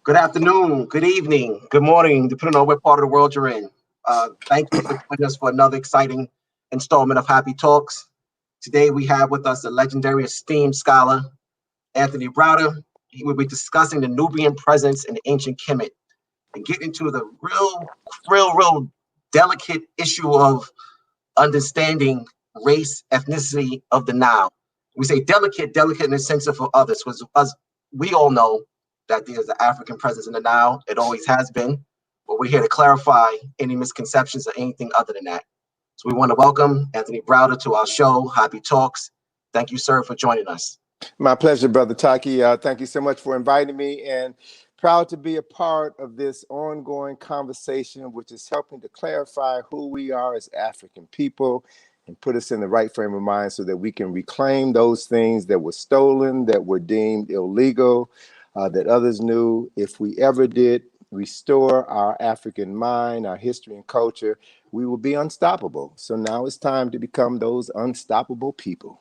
Good afternoon, good evening, good morning, depending on what part of the world you're in. Thank you for joining us for another exciting installment of HAPI Talks. Today we have with us the legendary esteemed scholar, Anthony Browder. He will be discussing the Nubian presence in the Ancient Kemet and get into the real delicate issue of understanding race, ethnicity of the Nile. We say delicate in the sense of for others, because us, we all know that there's an African presence in the Nile. It always has been, but we're here to clarify any misconceptions or anything other than that. So we want to welcome Anthony Browder to our show, HAPI Talks. Thank you, sir, for joining us. My pleasure, Brother Taki. Thank you so much for inviting me, and proud to be a part of this ongoing conversation, which is helping to clarify who we are as African people and put us in the right frame of mind so that we can reclaim those things that were stolen, that were deemed illegal, that others knew. If we ever did restore our African mind, our history and culture, we will be unstoppable. So now it's time to become those unstoppable people.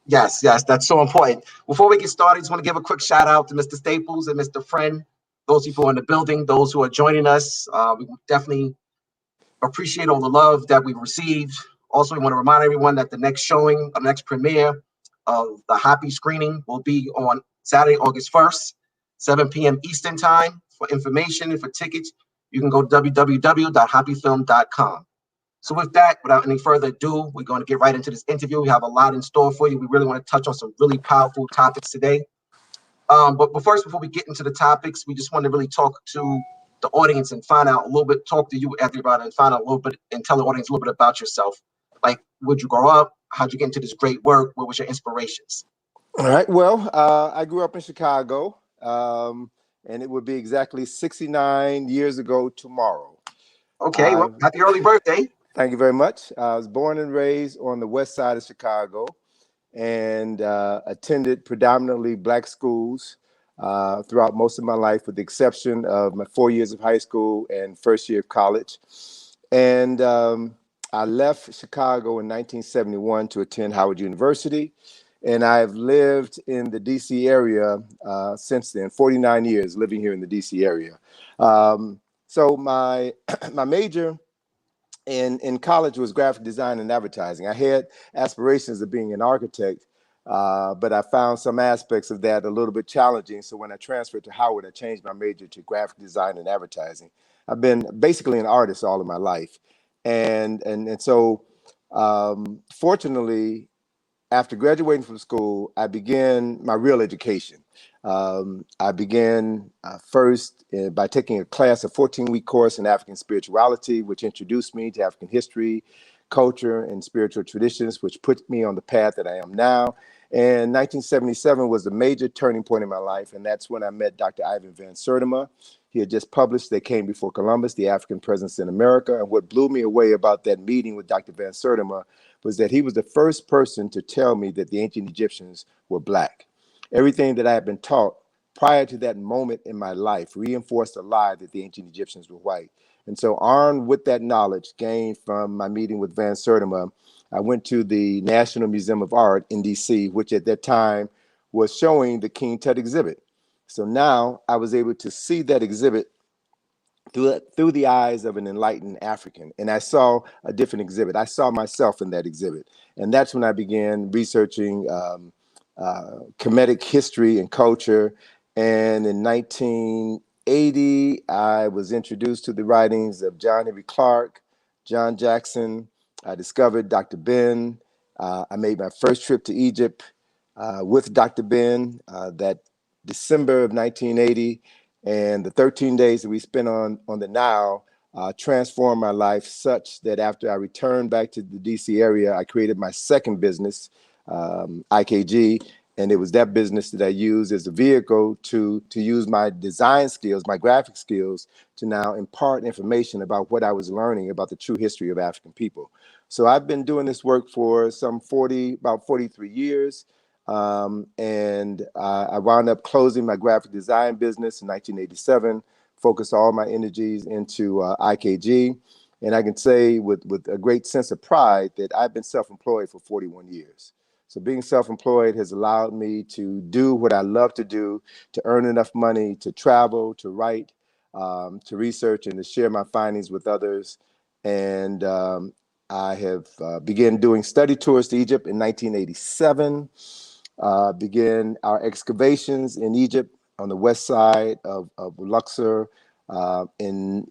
Yes, that's so important. Before we get started, I just want to give a quick shout out to Mr. Staples and Mr. Friend, those people in the building, those who are joining us. We definitely appreciate all the love that we've received. Also, we want to remind everyone that the next showing, the next premiere of the HAPI screening will be on Saturday, August 1st, 7 p.m. Eastern Time. For information and for tickets, you can go to www.hapifilm.com. So with that, without any further ado, we're going to get right into this interview. We have a lot in store for you. We really want to touch on some really powerful topics today. But first, before we get into the topics, we just want to really talk to the audience and find out a little bit, talk to you, Anthony, about it, and find out a little bit and tell the audience a little bit about yourself. Like, where'd you grow up? How'd you get into this great work? What was your inspirations? All right. Well, I grew up in Chicago, and it would be exactly 69 years ago tomorrow. Okay. Well, happy early birthday. Thank you very much. I was born and raised on the west side of Chicago and attended predominantly Black schools throughout most of my life, with the exception of my 4 years of high school and first year of college. And I left Chicago in 1971 to attend Howard University. And I've lived in the DC area since then, 49 years living here in the DC area. So my major in college was graphic design and advertising. I had aspirations of being an architect, but I found some aspects of that a little bit challenging. So when I transferred to Howard, I changed my major to graphic design and advertising. I've been basically an artist all of my life. And so fortunately, after graduating from school, I began my real education. I began first by taking a 14-week course in African spirituality, which introduced me to African history, culture, and spiritual traditions, which put me on the path that I am now. And 1977 was a major turning point in my life, and that's when I met Dr. Ivan Van Sertima. He had just published They Came Before Columbus, The African Presence in America. And what blew me away about that meeting with Dr. Van Sertima was that he was the first person to tell me that the ancient Egyptians were Black. Everything that I had been taught prior to that moment in my life reinforced a lie that the ancient Egyptians were white. And so, armed with that knowledge gained from my meeting with Van Sertima, I went to the National Museum of Art in DC, which at that time was showing the King Tut exhibit. So now I was able to see that exhibit through the eyes of an enlightened African. And I saw a different exhibit. I saw myself in that exhibit. And that's when I began researching Kemetic history and culture. And in 1980, I was introduced to the writings of John Henry Clark, John Jackson. I discovered Dr. Ben. I made my first trip to Egypt with Dr. Ben that December of 1980. And the 13 days that we spent on the Nile transformed my life such that after I returned back to the DC area, I created my second business, IKG. And it was that business that I used as a vehicle to use my design skills, my graphic skills, to now impart information about what I was learning about the true history of African people. So I've been doing this work for about 43 years. And I wound up closing my graphic design business in 1987, focused all my energies into IKG. And I can say with a great sense of pride that I've been self-employed for 41 years. So being self-employed has allowed me to do what I love to do, to earn enough money to travel, to write, to research, and to share my findings with others. And I have began doing study tours to Egypt in 1987, began our excavations in Egypt on the west side of Luxor in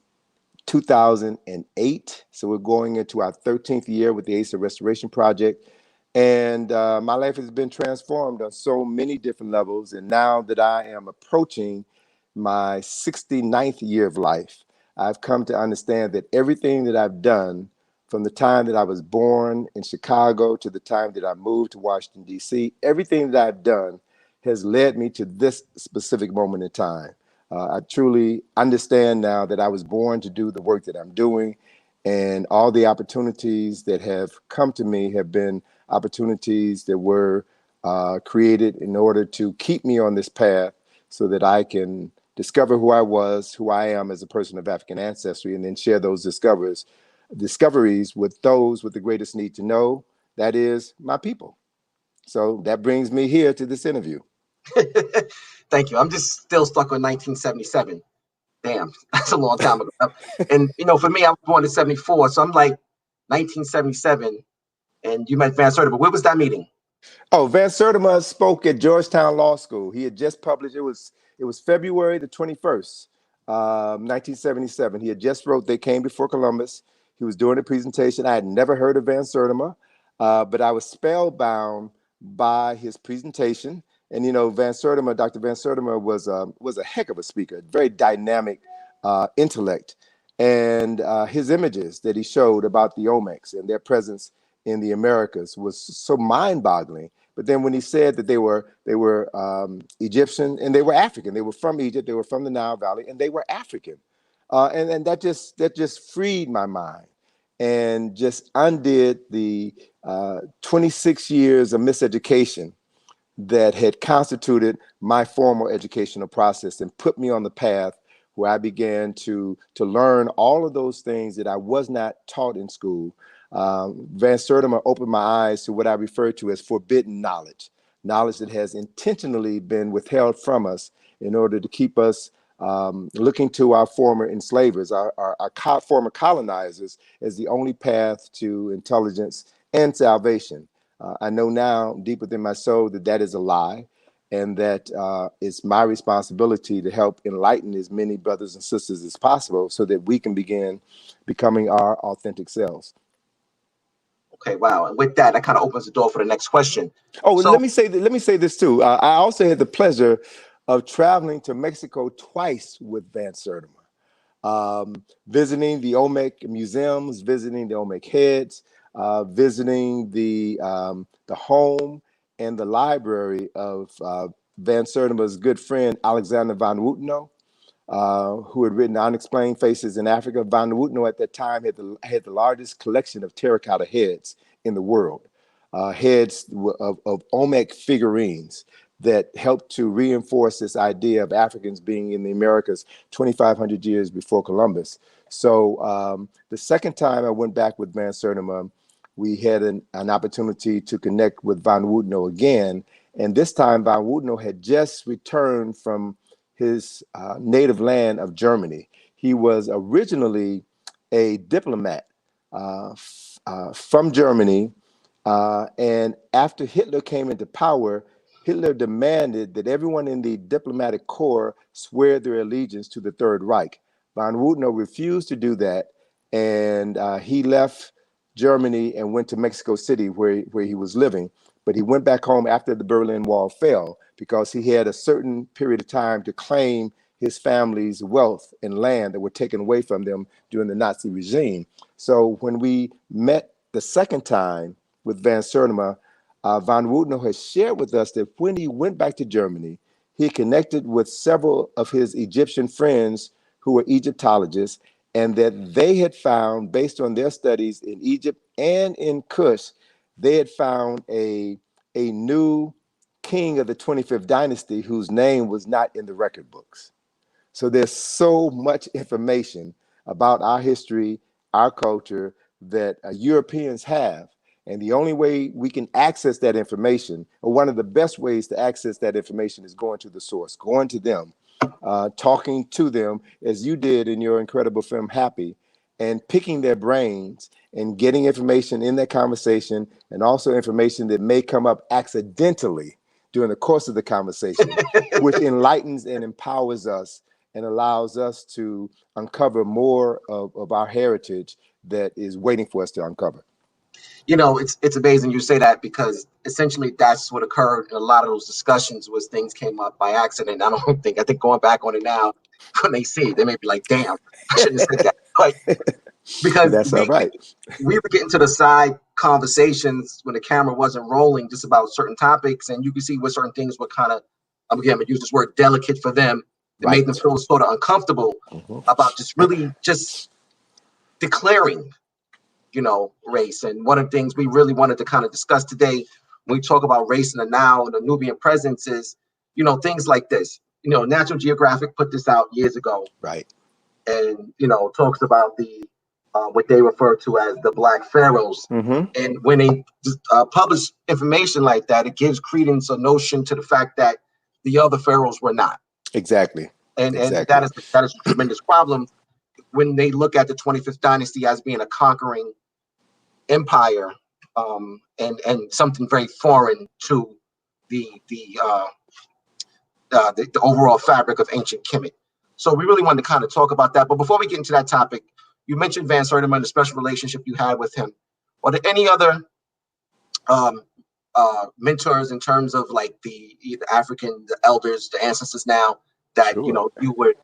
2008. So we're going into our 13th year with the ASA Restoration Project. And my life has been transformed on so many different levels. And now that I am approaching my 69th year of life, I've come to understand that everything that I've done from the time that I was born in Chicago to the time that I moved to Washington, D.C., everything that I've done has led me to this specific moment in time. I truly understand now that I was born to do the work that I'm doing, and all the opportunities that have come to me have been opportunities that were created in order to keep me on this path so that I can discover who I was, who I am as a person of African ancestry, and then share those discoveries with those with the greatest need to know, that is, my people. So that brings me here to this interview. Thank you. I'm just still stuck on 1977. Damn, that's a long time ago. And, for me, I was born in 74. So I'm like 1977. And you met Van Sertima. Where was that meeting? Oh, Van Sertima spoke at Georgetown Law School. He had just published, it was February the 21st, 1977. He had just wrote They Came Before Columbus. He was doing a presentation. I had never heard of Van Sertima, but I was spellbound by his presentation. And, Dr. Van Sertima was a heck of a speaker, very dynamic intellect. And his images that he showed about the Olmecs and their presence in the Americas was so mind-boggling. But then when he said that they were Egyptian and they were African, they were from Egypt, they were from the Nile Valley, and they were African, and that just freed my mind and just undid the 26 years of miseducation that had constituted my formal educational process and put me on the path where I began to learn all of those things that I was not taught in school. Van Sertima opened my eyes to what I refer to as forbidden knowledge that has intentionally been withheld from us in order to keep us looking to our former enslavers, our former colonizers, as the only path to intelligence and salvation. I know now, deep within my soul, that is a lie, and that it's my responsibility to help enlighten as many brothers and sisters as possible so that we can begin becoming our authentic selves. Okay, wow. And with that kind of opens the door for the next question. Oh, let me say this too. I also had the pleasure of traveling to Mexico twice with Van Sertima, visiting the Olmec museums, visiting the Olmec heads, visiting the home and the library of Van Sertima's good friend Alexander van Wouteno, who had written Unexplained Faces in Africa. Van Wouteno at that time had the largest collection of terracotta heads in the world, heads of Olmec figurines that helped to reinforce this idea of Africans being in the Americas 2,500 years before Columbus. So the second time I went back with Van Sertima, we had an opportunity to connect with Van Wouteno again. And this time Van Wouteno had just returned from his native land of Germany. He was originally a diplomat from Germany. And after Hitler came into power, Hitler demanded that everyone in the diplomatic corps swear their allegiance to the Third Reich. Van Wouteno refused to do that, and he left Germany and went to Mexico City, where he was living. But he went back home after the Berlin Wall fell because he had a certain period of time to claim his family's wealth and land that were taken away from them during the Nazi regime. So when we met the second time with Van Sertima, Van Wouteno has shared with us that when he went back to Germany, he connected with several of his Egyptian friends who were Egyptologists, and that they had found, based on their studies in Egypt and in Kush, they had found a new king of the 25th dynasty whose name was not in the record books. So there's so much information about our history, our culture that Europeans have. And the only way we can access that information, or one of the best ways to access that information, is going to the source, going to them, talking to them, as you did in your incredible film, HAPI, and picking their brains and getting information in that conversation, and also information that may come up accidentally during the course of the conversation, which enlightens and empowers us and allows us to uncover more of our heritage that is waiting for us to uncover. You know, it's amazing you say that, because essentially that's what occurred in a lot of those discussions, was things came up by accident. I think going back on it now, when they see it, they may be like, damn, I shouldn't have said that. But because That's all right. we were getting to the side conversations when the camera wasn't rolling, just about certain topics, and you can see what certain things were kind of, again, I'm gonna use this word, delicate for them. It made them feel sort of uncomfortable about just declaring, race. And one of the things we really wanted to kind of discuss today when we talk about race in the now and the Nubian presence is, things like this. National Geographic put this out years ago. Right. And, talks about the what they refer to as the Black Pharaohs. And when they publish information like that, it gives credence or notion to the fact that the other pharaohs were not. Exactly. And that is a tremendous problem when they look at the 25th dynasty as being a conquering empire, and something very foreign to the overall fabric of ancient Kemet. So we really wanted to kind of talk about that. But before we get into that topic, you mentioned Van Sertima and the special relationship you had with him. Are there any other mentors in terms of like the African, the elders, the ancestors now that you were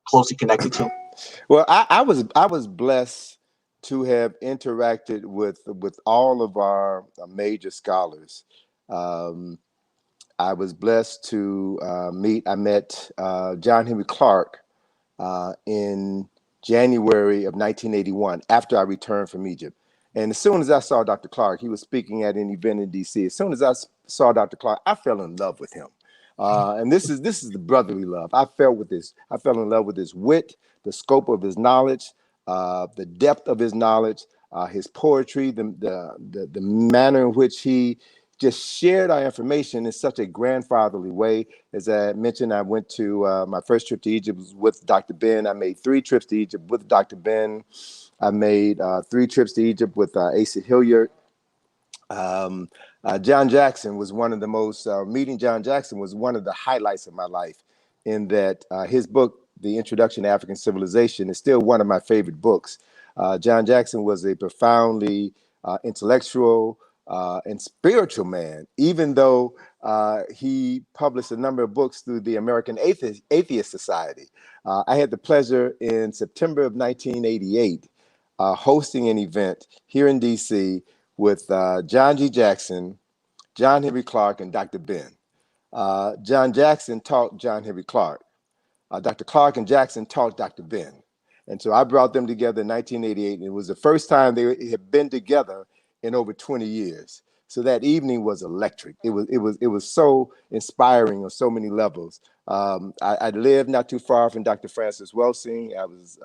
closely connected to? Well, I was blessed to have interacted with all of our major scholars. I was blessed to I met John Henry Clarke in January of 1981, after I returned from Egypt. And as soon as I saw Dr. Clarke, he was speaking at an event in DC. As soon as I saw Dr. Clarke, I fell in love with him. And this is the brotherly love. I fell in love with his wit, the scope of his knowledge, the depth of his knowledge, his poetry, the manner in which he just shared our information in such a grandfatherly way. As I mentioned, I went to my first trip to Egypt was with Dr. Ben. I made 3 trips to Egypt with Dr. Ben. I made 3 trips to Egypt with Asa Hilliard. John Jackson was one of the most, meeting John Jackson was one of the highlights of my life, in that his book, The Introduction to African Civilization, is still one of my favorite books. John Jackson was a profoundly intellectual and spiritual man, even though he published a number of books through the American Atheist Society. I had the pleasure in September of 1988 hosting an event here in DC with John G. Jackson, John Henry Clarke, and Dr. Ben. John Jackson taught John Henry Clarke. Dr. Clarke and Jackson taught Dr. Ben. And so I brought them together in 1988, and it was the first time they had been together in over 20 years. So that evening was electric. It was so inspiring on so many levels. I lived not too far from Dr. Frances Welsing. I was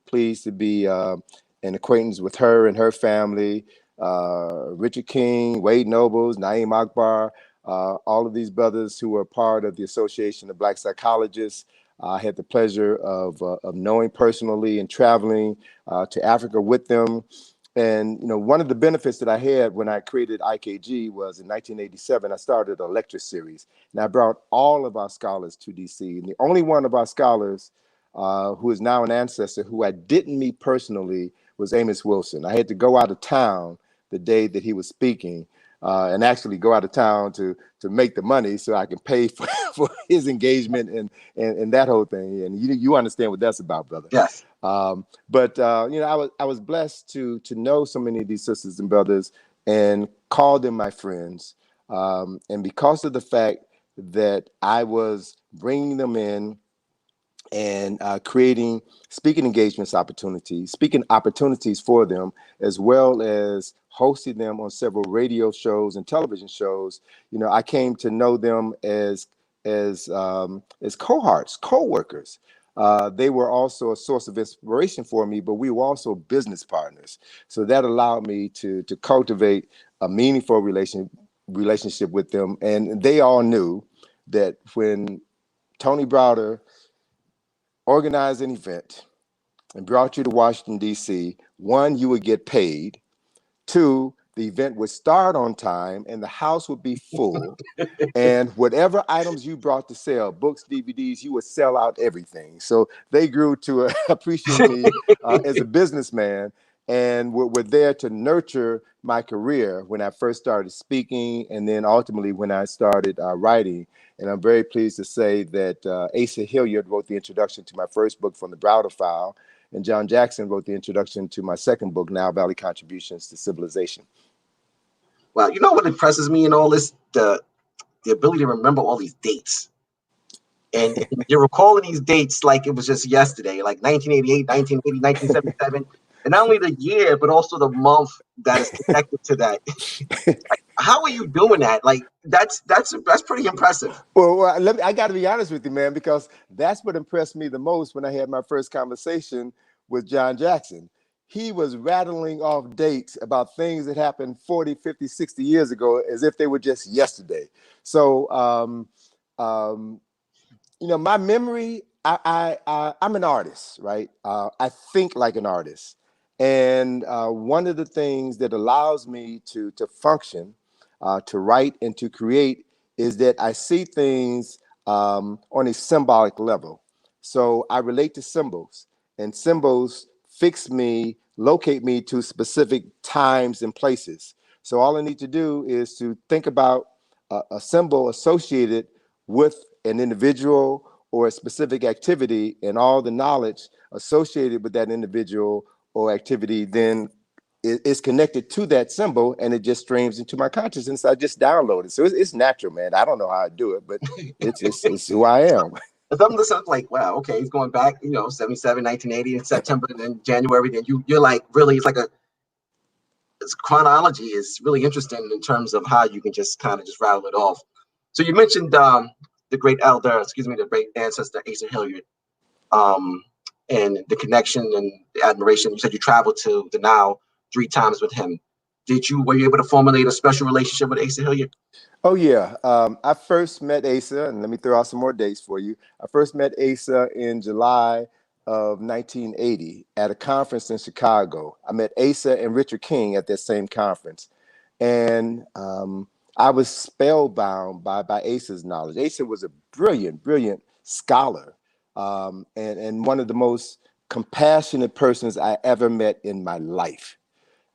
pleased to be an acquaintance with her and her family. Richard King, Wade Nobles, Naeem Akbar, all of these brothers who were part of the Association of Black Psychologists. I had the pleasure of knowing personally and traveling to Africa with them. And one of the benefits that I had when I created IKG was in 1987, I started a lecture series, and I brought all of our scholars to DC. And the only one of our scholars who is now an ancestor who I didn't meet personally was Amos Wilson. I had to go out of town the day that he was speaking, and actually go out of town to make the money so I can pay for his engagement and that whole thing. And you understand what that's about, brother. Yes. But I was blessed to know so many of these sisters and brothers and call them my friends. And because of the fact that I was bringing them in and creating speaking opportunities for them, as well as hosting them on several radio shows and television shows, I came to know them as cohorts, co-workers. They were also a source of inspiration for me, but we were also business partners. So that allowed me to cultivate a meaningful relationship with them. And they all knew that when Tony Browder organized an event and brought you to Washington, D.C., one, you would get paid. Two, the event would start on time and the house would be full. And whatever items you brought to sell, books, DVDs, you would sell out everything. So they grew to appreciate me as a businessman, and were there to nurture my career when I first started speaking, and then ultimately when I started writing. And I'm very pleased to say that Asa Hilliard wrote the introduction to my first book, From the Browder File, and John Jackson wrote the introduction to my second book, Now Valley Contributions to Civilization. Well, you know what impresses me in all this? The ability to remember all these dates. And you're recalling these dates like it was just yesterday, like 1988, 1980, 1977. And not only the year, but also the month that is connected to that. Like, how are you doing that? Like, that's pretty impressive. Well, I got to be honest with you, man, because that's what impressed me the most when I had my first conversation with John Jackson. He was rattling off dates about things that happened 40, 50, 60 years ago as if they were just yesterday. So, my memory, I'm an artist, right? I think like an artist. And one of the things that allows me to function, to write and to create is that I see things on a symbolic level. So I relate to symbols, and symbols fix me, locate me to specific times and places. So all I need to do is to think about a symbol associated with an individual or a specific activity, and all the knowledge associated with that individual or activity then is connected to that symbol, and it just streams into my consciousness. I just download it. So it's natural, man. I don't know how I do it, but it's who I am. If I'm listening, like, wow, okay, he's going back, 77, 1980 in September, and then January, then you're like, really, it's chronology is really interesting in terms of how you can just kind of just rattle it off. So you mentioned the great ancestor Asa Hilliard, and the connection and the admiration. You said you traveled to the Nile 3 times with him. Were you able to formulate a special relationship with Asa Hilliard? Oh, yeah. I first met Asa, and let me throw out some more dates for you. I first met Asa in July of 1980 at a conference in Chicago. I met Asa and Richard King at that same conference. And I was spellbound by Asa's knowledge. Asa was a brilliant, brilliant scholar, and one of the most compassionate persons I ever met in my life.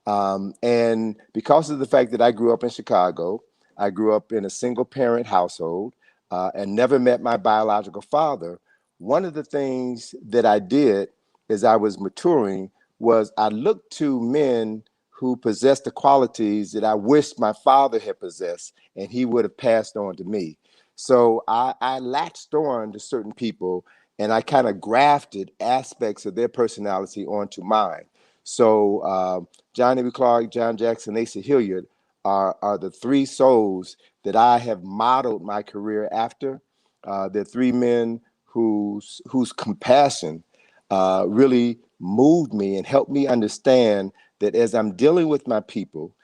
And because of the fact that I grew up in Chicago, I grew up in a single parent household, and never met my biological father. One of the things that I did as I was maturing was I looked to men who possessed the qualities that I wished my father had possessed, and he would have passed on to me. So I latched on to certain people, and I kind of grafted aspects of their personality onto mine. So John Henry Clark, John Jackson, Asa Hilliard are the 3 souls that I have modeled my career after. They're 3 men whose compassion really moved me and helped me understand that as I'm dealing with my people,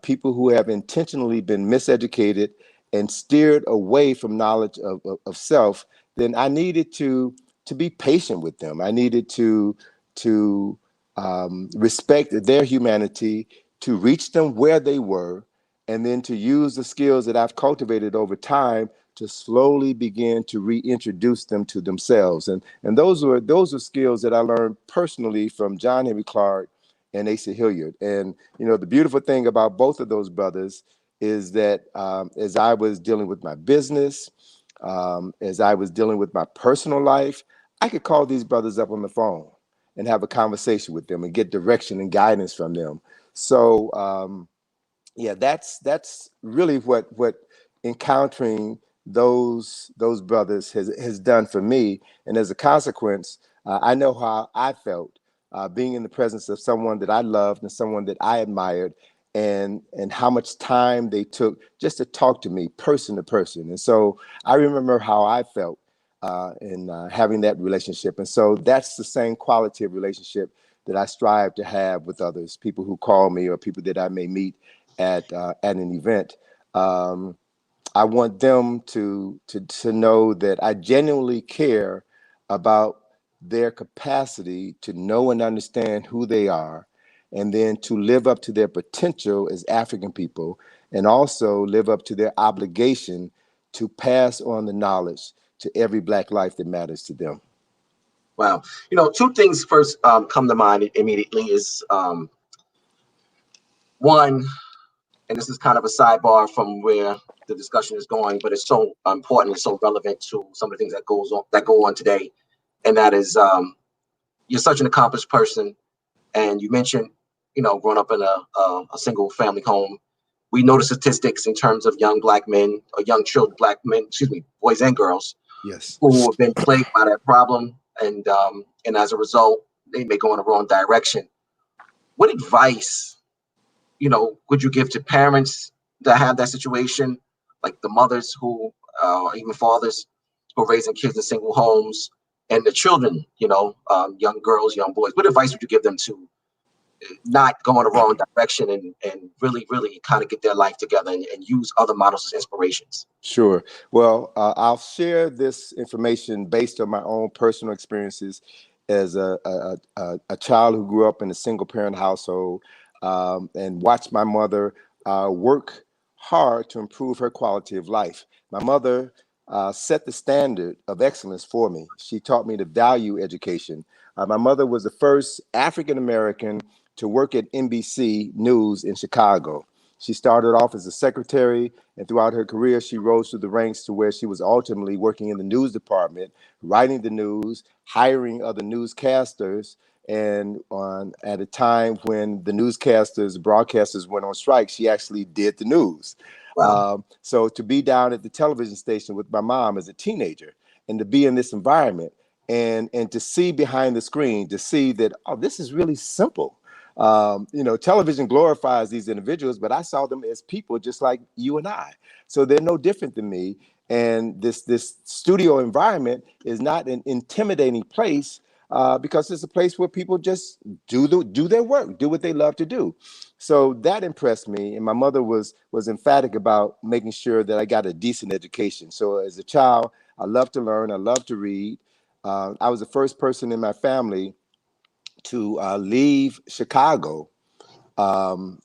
people who have intentionally been miseducated and steered away from knowledge of self, then I needed to be patient with them. I needed to respect their humanity, to reach them where they were, and then to use the skills that I've cultivated over time to slowly begin to reintroduce them to themselves. And those are skills that I learned personally from John Henry Clark and Asa Hilliard. And the beautiful thing about both of those brothers is that as I was dealing with my business, as I was dealing with my personal life, I could call these brothers up on the phone and have a conversation with them and get direction and guidance from them. So yeah, that's really what encountering those brothers has done for me. And as a consequence, I know how I felt being in the presence of someone that I loved and someone that I admired, and how much time they took just to talk to me person to person. And so I remember how I felt having that relationship. And so that's the same quality of relationship that I strive to have with others, people who call me or people that I may meet at an event. I want them to know that I genuinely care about their capacity to know and understand who they are, and then to live up to their potential as African people, and also live up to their obligation to pass on the knowledge to every Black life that matters to them. Wow. Two things first come to mind immediately is one, and this is kind of a sidebar from where the discussion is going, but it's so important and so relevant to some of the things that go on today. And that is, you're such an accomplished person, and you mentioned, growing up in a single family home. We know the statistics in terms of young Black men or young children, Black men, excuse me, boys and girls, Yes, who have been plagued by that problem, and as a result, they may go in the wrong direction. What advice, would you give to parents that have that situation, like the mothers who, even fathers who are raising kids in single homes, and the children, young girls, young boys? What advice would you give them to not go in the wrong direction and really, really kind of get their life together and use other models as inspirations? sure. Well, I'll share this information based on my own personal experiences as a child who grew up in a single parent household, and watched my mother work hard to improve her quality of life. My mother set the standard of excellence for me. She taught me to value education. My mother was the first African American to work at NBC News in Chicago. She started off as a secretary, and throughout her career, she rose through the ranks to where she was ultimately working in the news department, writing the news, hiring other newscasters. And at a time when the broadcasters went on strike, she actually did the news. Wow. So to be down at the television station with my mom as a teenager, and to be in this environment, and to see behind the screen, to see that, oh, this is really simple. Television glorifies these individuals, but I saw them as people just like you and I. So they're no different than me. And this studio environment is not an intimidating place, because it's a place where people just do their work, do what they love to do. So that impressed me. And my mother was emphatic about making sure that I got a decent education. So as a child, I loved to learn, I loved to read. I was the first person in my family to leave Chicago, and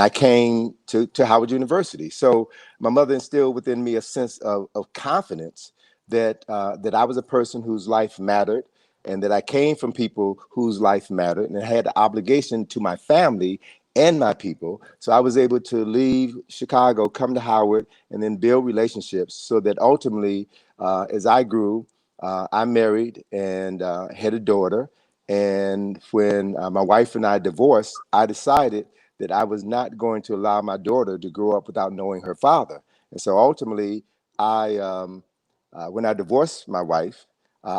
I came to Howard University. So my mother instilled within me a sense of confidence that I was a person whose life mattered, and that I came from people whose life mattered, and I had the obligation to my family and my people. So I was able to leave Chicago, come to Howard, and then build relationships, so that ultimately, as I grew, I married and had a daughter. And when my wife and I divorced, I decided that I was not going to allow my daughter to grow up without knowing her father. And so ultimately, when I divorced my wife,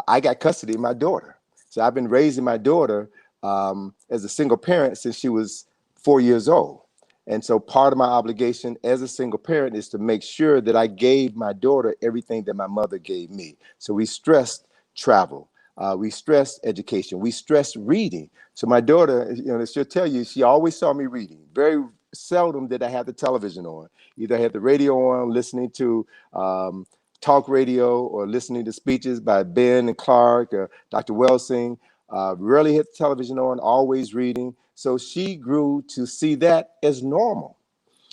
I got custody of my daughter. So I've been raising my daughter as a single parent since she was 4 years old. And so part of my obligation as a single parent is to make sure that I gave my daughter everything that my mother gave me. So we stressed travel. We stressed education. We stressed reading. So my daughter, she'll tell you, she always saw me reading. Very seldom did I have the television on. Either I had the radio on, listening to talk radio, or listening to speeches by Ben and Clark or Dr. Welsing. Rarely had the television on, always reading. So she grew to see that as normal.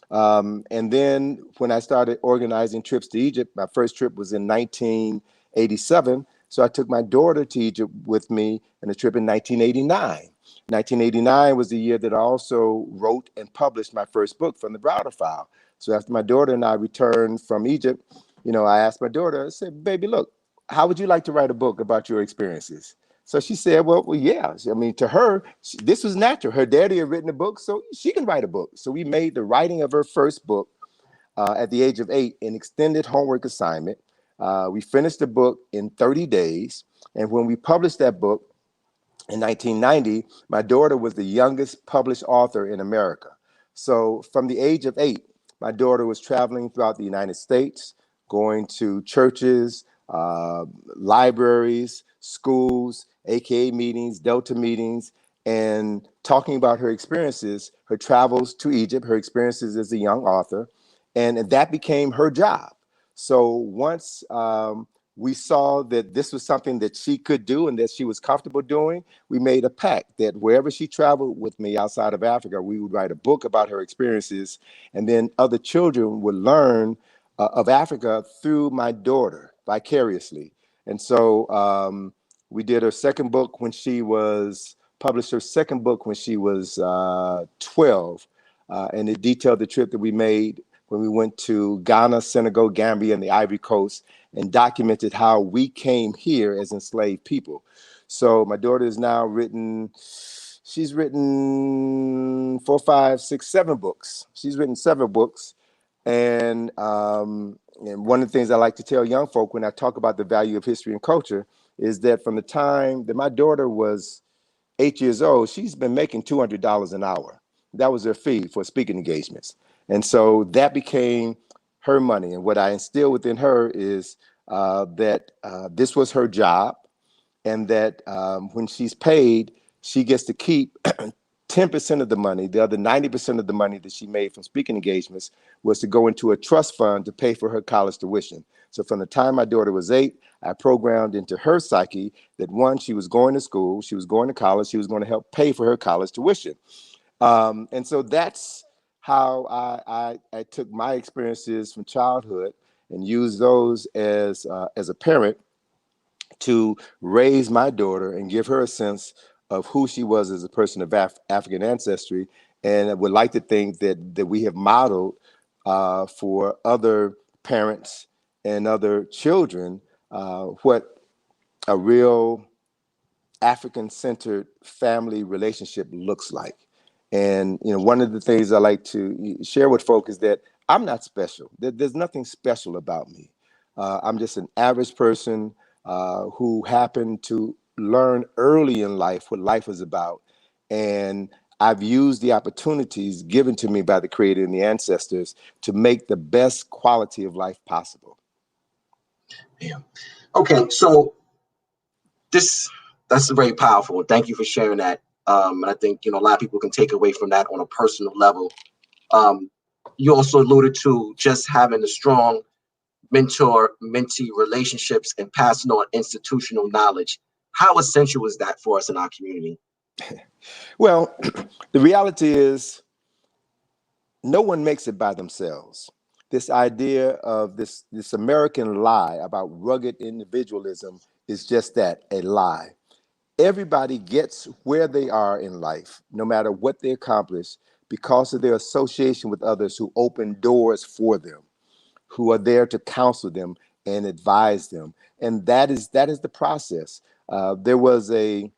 And then when I started organizing trips to Egypt, my first trip was in 1987. So I took my daughter to Egypt with me on a trip in 1989. 1989 was the year that I also wrote and published my first book, From the Browder File. So after my daughter and I returned from Egypt, I asked my daughter, I said, baby, look, how would you like to write a book about your experiences? So she said, well, yeah. I mean, to her, this was natural. Her daddy had written a book, so she can write a book. So we made the writing of her first book at the age of 8 an extended homework assignment. We finished the book in 30 days. And when we published that book in 1990, my daughter was the youngest published author in America. So from the age of 8, my daughter was traveling throughout the United States, going to churches, libraries, schools, AKA meetings, Delta meetings, and talking about her experiences, her travels to Egypt, her experiences as a young author, and that became her job. So once we saw that this was something that she could do and that she was comfortable doing, we made a pact that wherever she traveled with me outside of Africa, we would write a book about her experiences, and then other children would learn of Africa through my daughter vicariously. And so we did her second book when she was published her second book when she was 12, and it detailed the trip that we made when we went to Ghana, Senegal, Gambia, and the Ivory Coast, and documented how we came here as enslaved people. So my daughter is now she's written 4, 5, 6, 7 books. She's written 7 books. And one of the things I like to tell young folk when I talk about the value of history and culture is that from the time that my daughter was 8 years old, she's been making $200 an hour. That was her fee for speaking engagements. And so that became her money. And what I instilled within her is that this was her job, and that when she's paid, she gets to keep 10% of the money. The other 90% of the money that she made from speaking engagements was to go into a trust fund to pay for her college tuition. So from the time my daughter was 8, I programmed into her psyche that, one, she was going to school, she was going to college, she was going to help pay for her college tuition. And so that's how I took my experiences from childhood and used those as a parent to raise my daughter and give her a sense of who she was as a person of African ancestry. And I would like to think that we have modeled for other parents and other children what a real African-centered family relationship looks like. And one of the things I like to share with folk is that I'm not special. There's nothing special about me. I'm just an average person who happened to learn early in life what life is about. And I've used the opportunities given to me by the Creator and the ancestors to make the best quality of life possible. Yeah. Okay, so that's very powerful. Thank you for sharing that. And I think a lot of people can take away from that on a personal level. You also alluded to just having a strong mentor-mentee relationships and passing on institutional knowledge. How essential is that for us in our community? Well, the reality is no one makes it by themselves. This idea of this American lie about rugged individualism is just that, a lie. Everybody gets where they are in life, no matter what they accomplish, because of their association with others who open doors for them, who are there to counsel them and advise them. And that is the process. There was a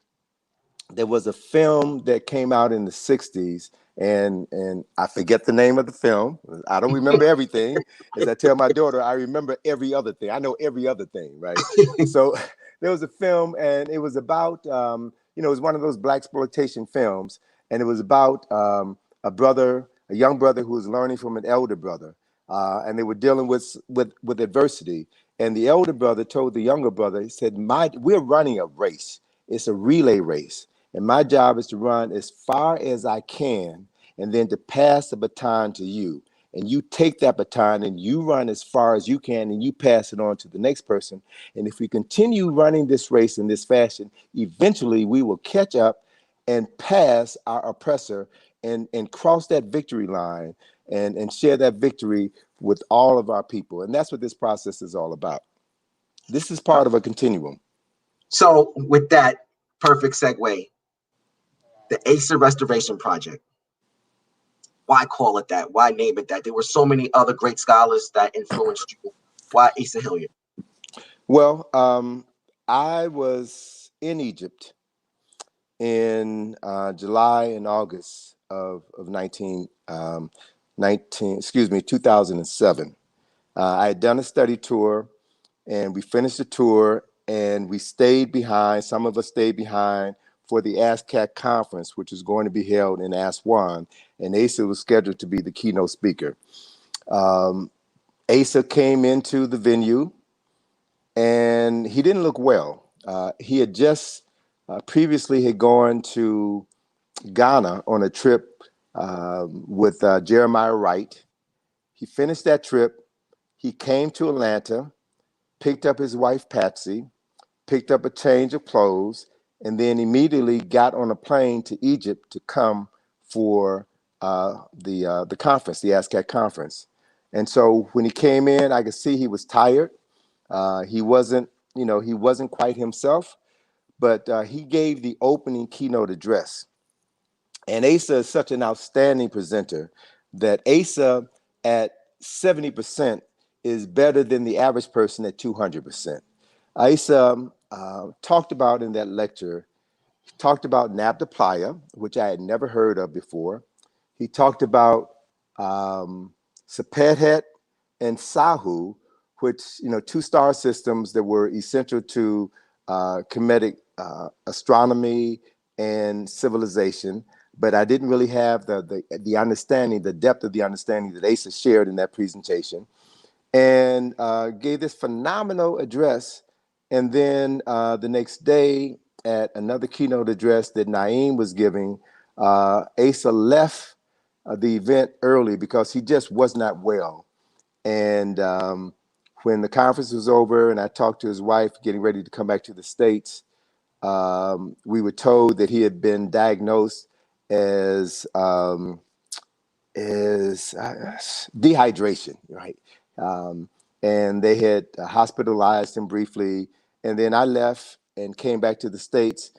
film that came out in the 60s, and I forget the name of the film. I don't remember everything. As I tell my daughter, I remember every other thing. I know every other thing, right? So there was a film, and it was about, it was one of those blaxploitation films, and it was about a young brother who was learning from an elder brother, and they were dealing with adversity. And the elder brother told the younger brother, he said, we're running a race. It's a relay race. And my job is to run as far as I can and then to pass the baton to you. And you take that baton and you run as far as you can and you pass it on to the next person. And if we continue running this race in this fashion, eventually we will catch up and pass our oppressor and cross that victory line and share that victory with all of our people. And that's what this process is all about. This is part of a continuum. So with that, perfect segue. The Asa Restoration Project. Why call it that? Why name it that? There were so many other great scholars that influenced you. Why Asa Hilliard? Well, I was in Egypt in July and August of 2007. I had done a study tour, and we finished the tour, and we stayed behind. Some of us stayed behind for the ASCAC conference, which is going to be held in Aswan, and Asa was scheduled to be the keynote speaker. Asa came into the venue, and he didn't look well. He had just previously had gone to Ghana on a trip with Jeremiah Wright. He finished that trip. He came to Atlanta, picked up his wife, Patsy, picked up a change of clothes, and then immediately got on a plane to Egypt to come for the conference, the ASCAC conference. And so when he came in, I could see he was tired. He wasn't, he wasn't quite himself, but he gave the opening keynote address. And Asa is such an outstanding presenter that Asa at 70% is better than the average person at 200%. Asa talked about in that lecture, he talked about Nabta, which I had never heard of before. He talked about Sepethet and Sahu, which, two star systems that were essential to Kemetic astronomy and civilization. But I didn't really have the understanding, the depth of the understanding that Asa shared in that presentation, and gave this phenomenal address. And then the next day at another keynote address that Naeem was giving, Asa left the event early because he just was not well. And when the conference was over and I talked to his wife getting ready to come back to the States, we were told that he had been diagnosed as dehydration, right? And they had hospitalized him briefly. And then I left and came back to the States.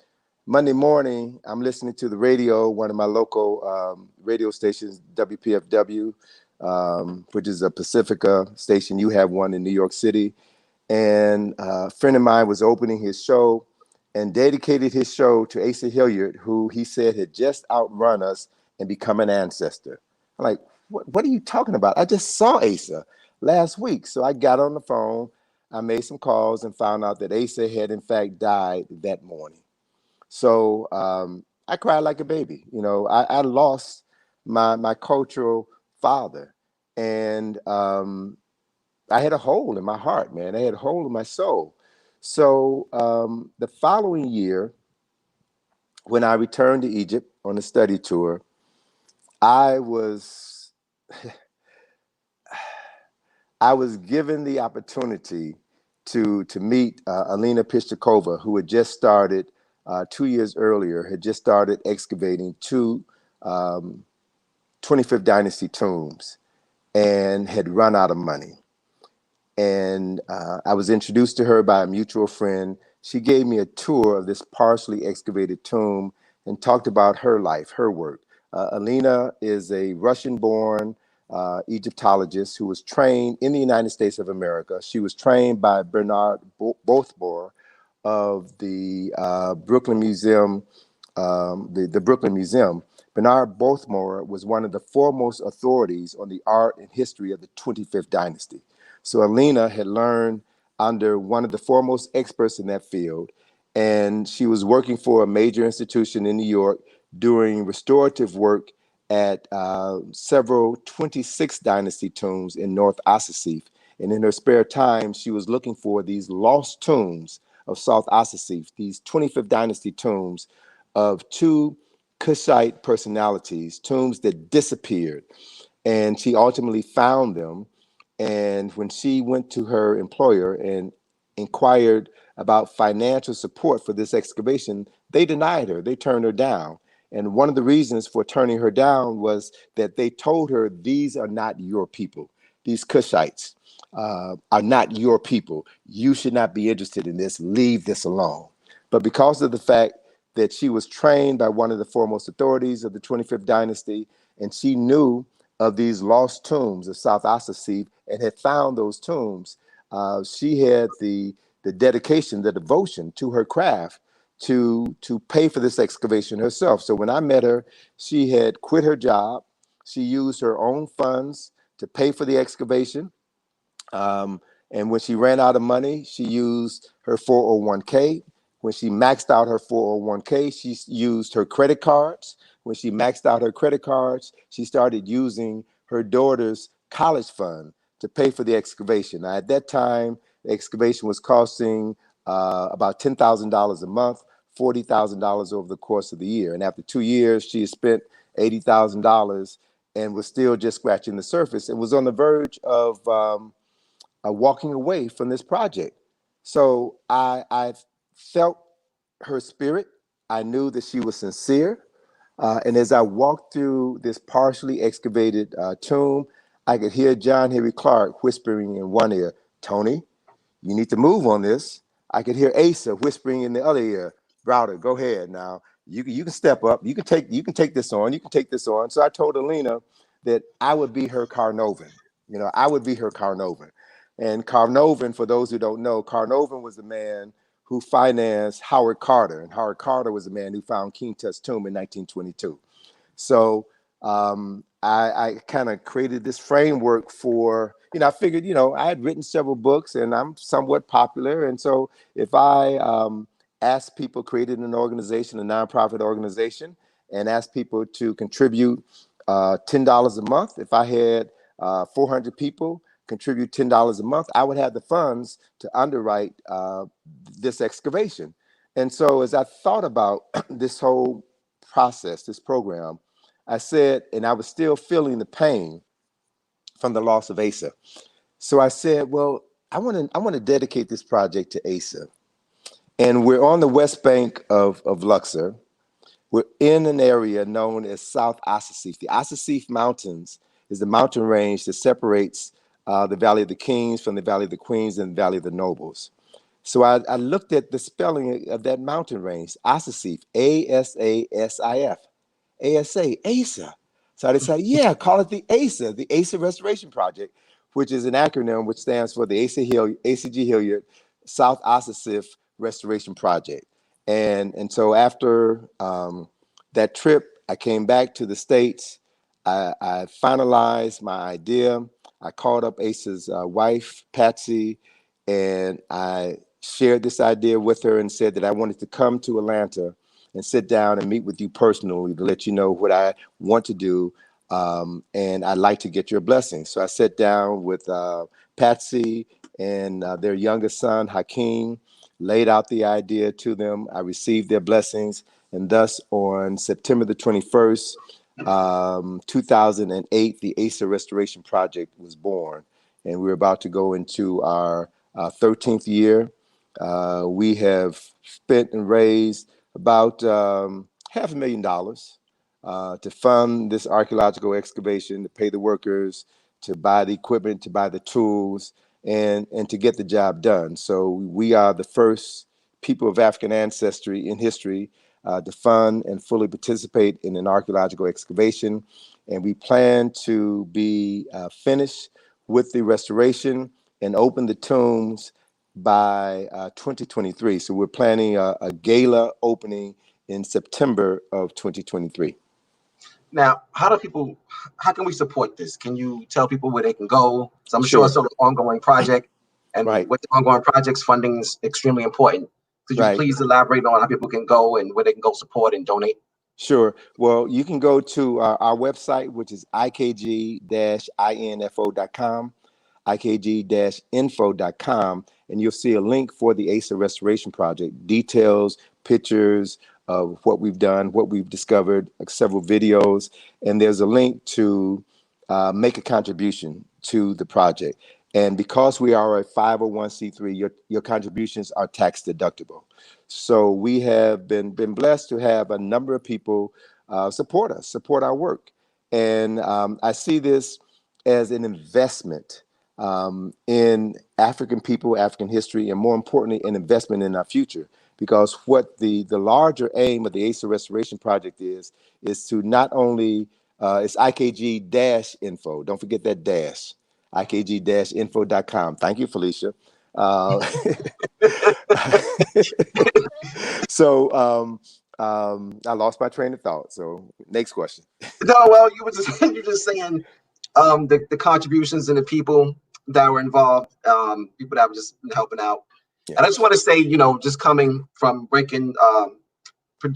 Monday morning, I'm listening to the radio, one of my local radio stations, WPFW, which is a Pacifica station. You have one in New York City. And a friend of mine was opening his show and dedicated his show to Asa Hilliard, who he said had just outrun us and become an ancestor. I'm like, what are you talking about? I just saw Asa last week. So I got on the phone, I made some calls and found out that Asa had in fact died that morning. So I cried like a baby. I lost my cultural father, and I had a hole in my heart, man. I had a hole in my soul. So the following year, when I returned to Egypt on a study tour, I was given the opportunity to meet Alina Pistikova, who had just started 2 years earlier, had just started excavating two 25th dynasty tombs and had run out of money. And I was introduced to her by a mutual friend. She gave me a tour of this partially excavated tomb and talked about her life, her work. Alina is a Russian-born Egyptologist who was trained in the United States of America. She was trained by Bernard Bothmore of the Brooklyn Museum, the Brooklyn Museum. Bernard Bothmore was one of the foremost authorities on the art and history of the 25th dynasty. So Alina had learned under one of the foremost experts in that field, and she was working for a major institution in New York doing restorative work at several 26th dynasty tombs in North Asasif. And in her spare time, she was looking for these lost tombs of South Asasif, these 25th dynasty tombs of two Kushite personalities, tombs that disappeared. And she ultimately found them. And when she went to her employer and inquired about financial support for this excavation, they denied her. They turned her down. And one of the reasons for turning her down was that they told her, these are not your people. These Kushites are not your people. You should not be interested in this. Leave this alone. But because of the fact that she was trained by one of the foremost authorities of the 25th dynasty, and she knew of these lost tombs of South Asasif and had found those tombs, she had the dedication, the devotion to her craft to pay for this excavation herself. So when I met her, she had quit her job. She used her own funds to pay for the excavation. And when she ran out of money, she used her 401k. When she maxed out her 401k, she used her credit cards. When she maxed out her credit cards, she started using her daughter's college fund to pay for the excavation. Now, at that time, The excavation was costing about $10,000 a month, $40,000 over the course of the year. And after 2 years, she had spent $80,000 and was still just scratching the surface and was on the verge of walking away from this project. So I felt her spirit. I knew that she was sincere. And as I walked through this partially excavated tomb, I could hear John Henry Clark whispering in one ear, "Tony, you need to move on this." I could hear Asa whispering in the other ear, "Browder, go ahead now. You can step up. You can take this on. You can take this on." So I told Alina that I would be her Carnovan. I would be her Carnovan. And Carnovan, for those who don't know, Carnovan was the man who financed Howard Carter, and Howard Carter was the man who found King Tut's tomb in 1922. So I kind of created this framework for, I figured, I had written several books and I'm somewhat popular. And so if I asked people, created an organization, a nonprofit organization, and asked people to contribute $10 a month, if I had 400 people contribute $10 a month, I would have the funds to underwrite this excavation. And so as I thought about this whole process, this program, I said, and I was still feeling the pain from the loss of Asa. So I said, well, I want to dedicate this project to Asa. And we're on the west bank of Luxor. We're in an area known as South Asasif. The Asasif Mountains is the mountain range that separates the Valley of the Kings from the Valley of the Queens and the Valley of the Nobles. So I looked at the spelling of that mountain range, Asasif, Asasif, Asa. So I decided, call it the Asa Restoration Project, which is an acronym which stands for the ACG Hilliard South Asasif Restoration Project. And so after that trip, I came back to the States. I finalized my idea. I called up Asa's wife, Patsy, and I shared this idea with her and said that I wanted to come to Atlanta and sit down and meet with you personally to let you know what I want to do. And I'd like to get your blessings. So I sat down with Patsy and their youngest son, Hakeem, laid out the idea to them. I received their blessings. And thus on September the 21st, 2008, the Asa Restoration Project was born. And we're about to go into our 13th year. We have spent and raised about $500,000 to fund this archaeological excavation, to pay the workers, to buy the equipment, to buy the tools, and to get the job done. So we are the first people of African ancestry in history to fund and fully participate in an archaeological excavation. And we plan to be finished with the restoration and open the tombs by 2023. So we're planning a gala opening in September of 2023. Now, how can we support this? Can you tell people where they can go? So I'm sure it's an ongoing project, and with the ongoing projects, funding is extremely important. Could you please elaborate on how people can go and where they can go support and donate? Sure. Well, you can go to our website, which is ikg-info.com, ikg-info.com, and you'll see a link for the Asa Restoration Project, details, pictures of what we've done, what we've discovered, several videos, and there's a link to make a contribution to the project. And because we are a 501c3, your contributions are tax deductible. So we have been blessed to have a number of people support us, support our work. And I see this as an investment in African people, African history, and more importantly, an investment in our future. Because what the larger aim of the Asa Restoration Project is to not only, it's IKG-info, don't forget that dash, ikg-info.com. Thank you, Felicia. So I lost my train of thought. So next question. No, well, you were just saying the contributions and the people that were involved, people that were just helping out. Yeah. And I just want to say, just coming from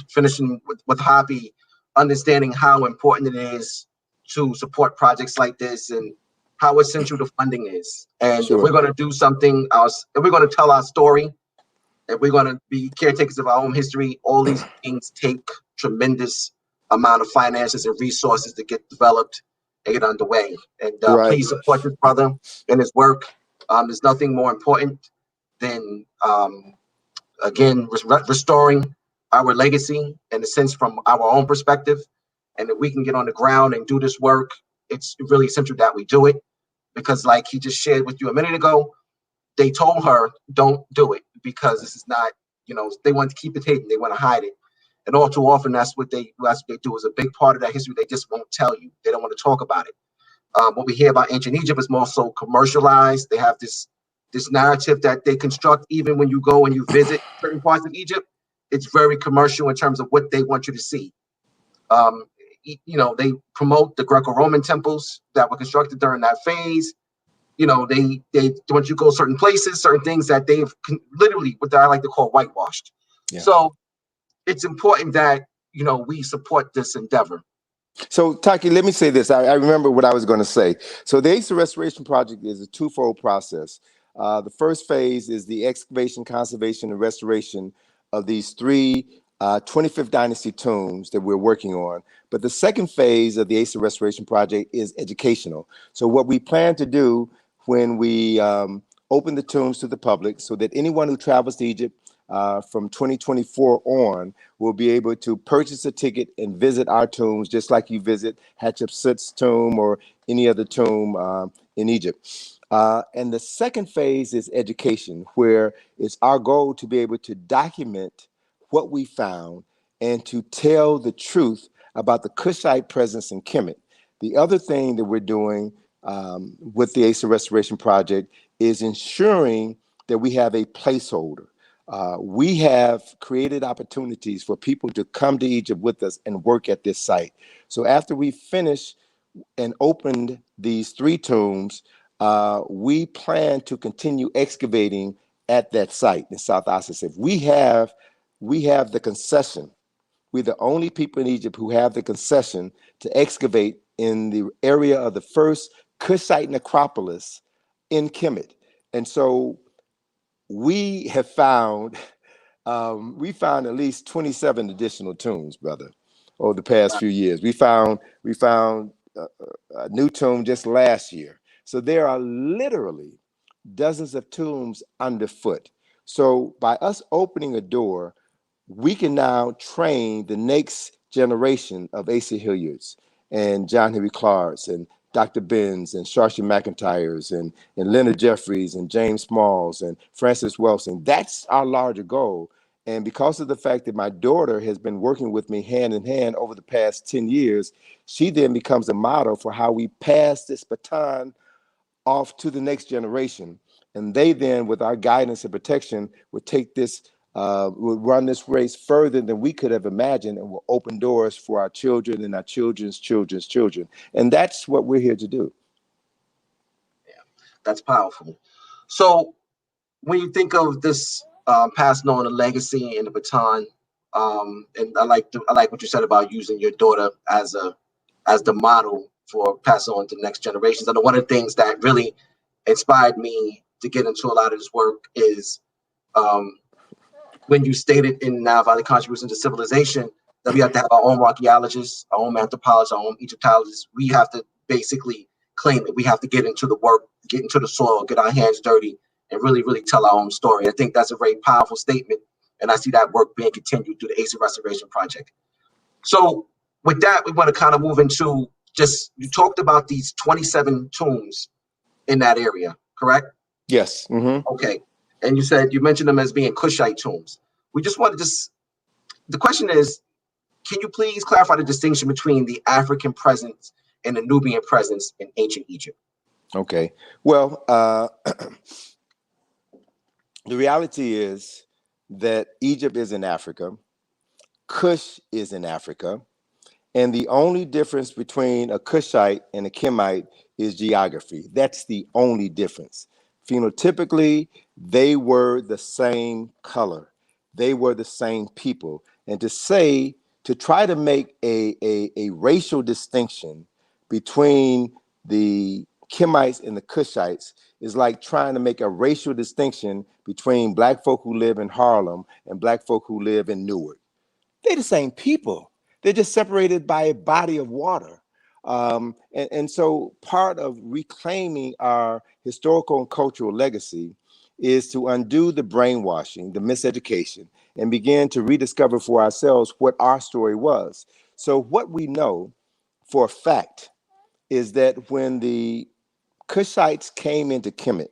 finishing with HAPI, understanding how important it is to support projects like this and how essential the funding is. And if Sure. we're going to do something else, if we're going to tell our story, if we're going to be caretakers of our own history, all these things take tremendous amount of finances and resources to get developed and get underway. And Right. please support this brother and his work. There's nothing more important than, again, restoring our legacy in a sense from our own perspective. And if we can get on the ground and do this work, it's really essential that we do it. Because like he just shared with you a minute ago, they told her, don't do it because this is not, they want to keep it hidden. They want to hide it. And all too often, that's what they do is a big part of that history. They just won't tell you. They don't want to talk about it. What we hear about ancient Egypt is more so commercialized. They have this narrative that they construct even when you go and you visit certain parts of Egypt. It's very commercial in terms of what they want you to see. They promote the Greco-Roman temples that were constructed during that phase. They want you to go certain places, certain things that they've literally what I like to call whitewashed. Yeah. So it's important that we support this endeavor. So, Taki, let me say this. I remember what I was going to say. So the Asa Restoration Project is a twofold process. The first phase is the excavation, conservation, and restoration of these three 25th Dynasty tombs that we're working on. But the second phase of the Asa Restoration Project is educational. So what we plan to do when we open the tombs to the public so that anyone who travels to Egypt from 2024 on will be able to purchase a ticket and visit our tombs just like you visit Hatshepsut's tomb or any other tomb in Egypt. And the second phase is education, where it's our goal to be able to document what we found and to tell the truth about the Kushite presence in Kemet. The other thing that we're doing with the Asa Restoration Project is ensuring that we have a placeholder. We have created opportunities for people to come to Egypt with us and work at this site. So after we finish and opened these three tombs, we plan to continue excavating at that site in South Ossetia. We have the concession. We're the only people in Egypt who have the concession to excavate in the area of the first Kushite necropolis in Kemet. And so we have found at least 27 additional tombs, brother, over the past few years. We found a new tomb just last year. So there are literally dozens of tombs underfoot. So by us opening a door, we can now train the next generation of Asa Hilliards and John Henry Clarks and Dr. Benz and Sharsha McIntyres and Leonard Jeffries and James Smalls and Francis Wilson. That's our larger goal. And because of the fact that my daughter has been working with me hand in hand over the past 10 years, she then becomes a model for how we pass this baton off to the next generation. And they then, with our guidance and protection, would take this, would run this race further than we could have imagined and will open doors for our children and our children's children's children. And that's what we're here to do. Yeah, that's powerful. So when you think of this passing on the legacy and the baton, and I like what you said about using your daughter as the model for passing on to the next generations. I know one of the things that really inspired me to get into a lot of this work is when you stated in Nile Valley Contribution to Civilization that we have to have our own archaeologists, our own anthropologists, our own Egyptologists. We have to basically claim it. We have to get into the work, get into the soil, get our hands dirty, and really, really tell our own story. I think that's a very powerful statement, and I see that work being continued through the Asa Restoration Project. So with that, we want to kind of move into you talked about these 27 tombs in that area, correct? Yes. Mm-hmm. Okay. And you mentioned them as being Kushite tombs. We just want to the question is, can you please clarify the distinction between the African presence and the Nubian presence in ancient Egypt? Okay. Well, the reality is that Egypt is in Africa, Kush is in Africa, and the only difference between a Kushite and a Kemite is geography. That's the only difference. Phenotypically, they were the same color. They were the same people. And to try to make a racial distinction between the Kemites and the Cushites is like trying to make a racial distinction between Black folk who live in Harlem and Black folk who live in Newark. They're the same people. They're just separated by a body of water. And so part of reclaiming our historical and cultural legacy is to undo the brainwashing, the miseducation, and begin to rediscover for ourselves what our story was. So what we know for a fact is that when the Cushites came into Kemet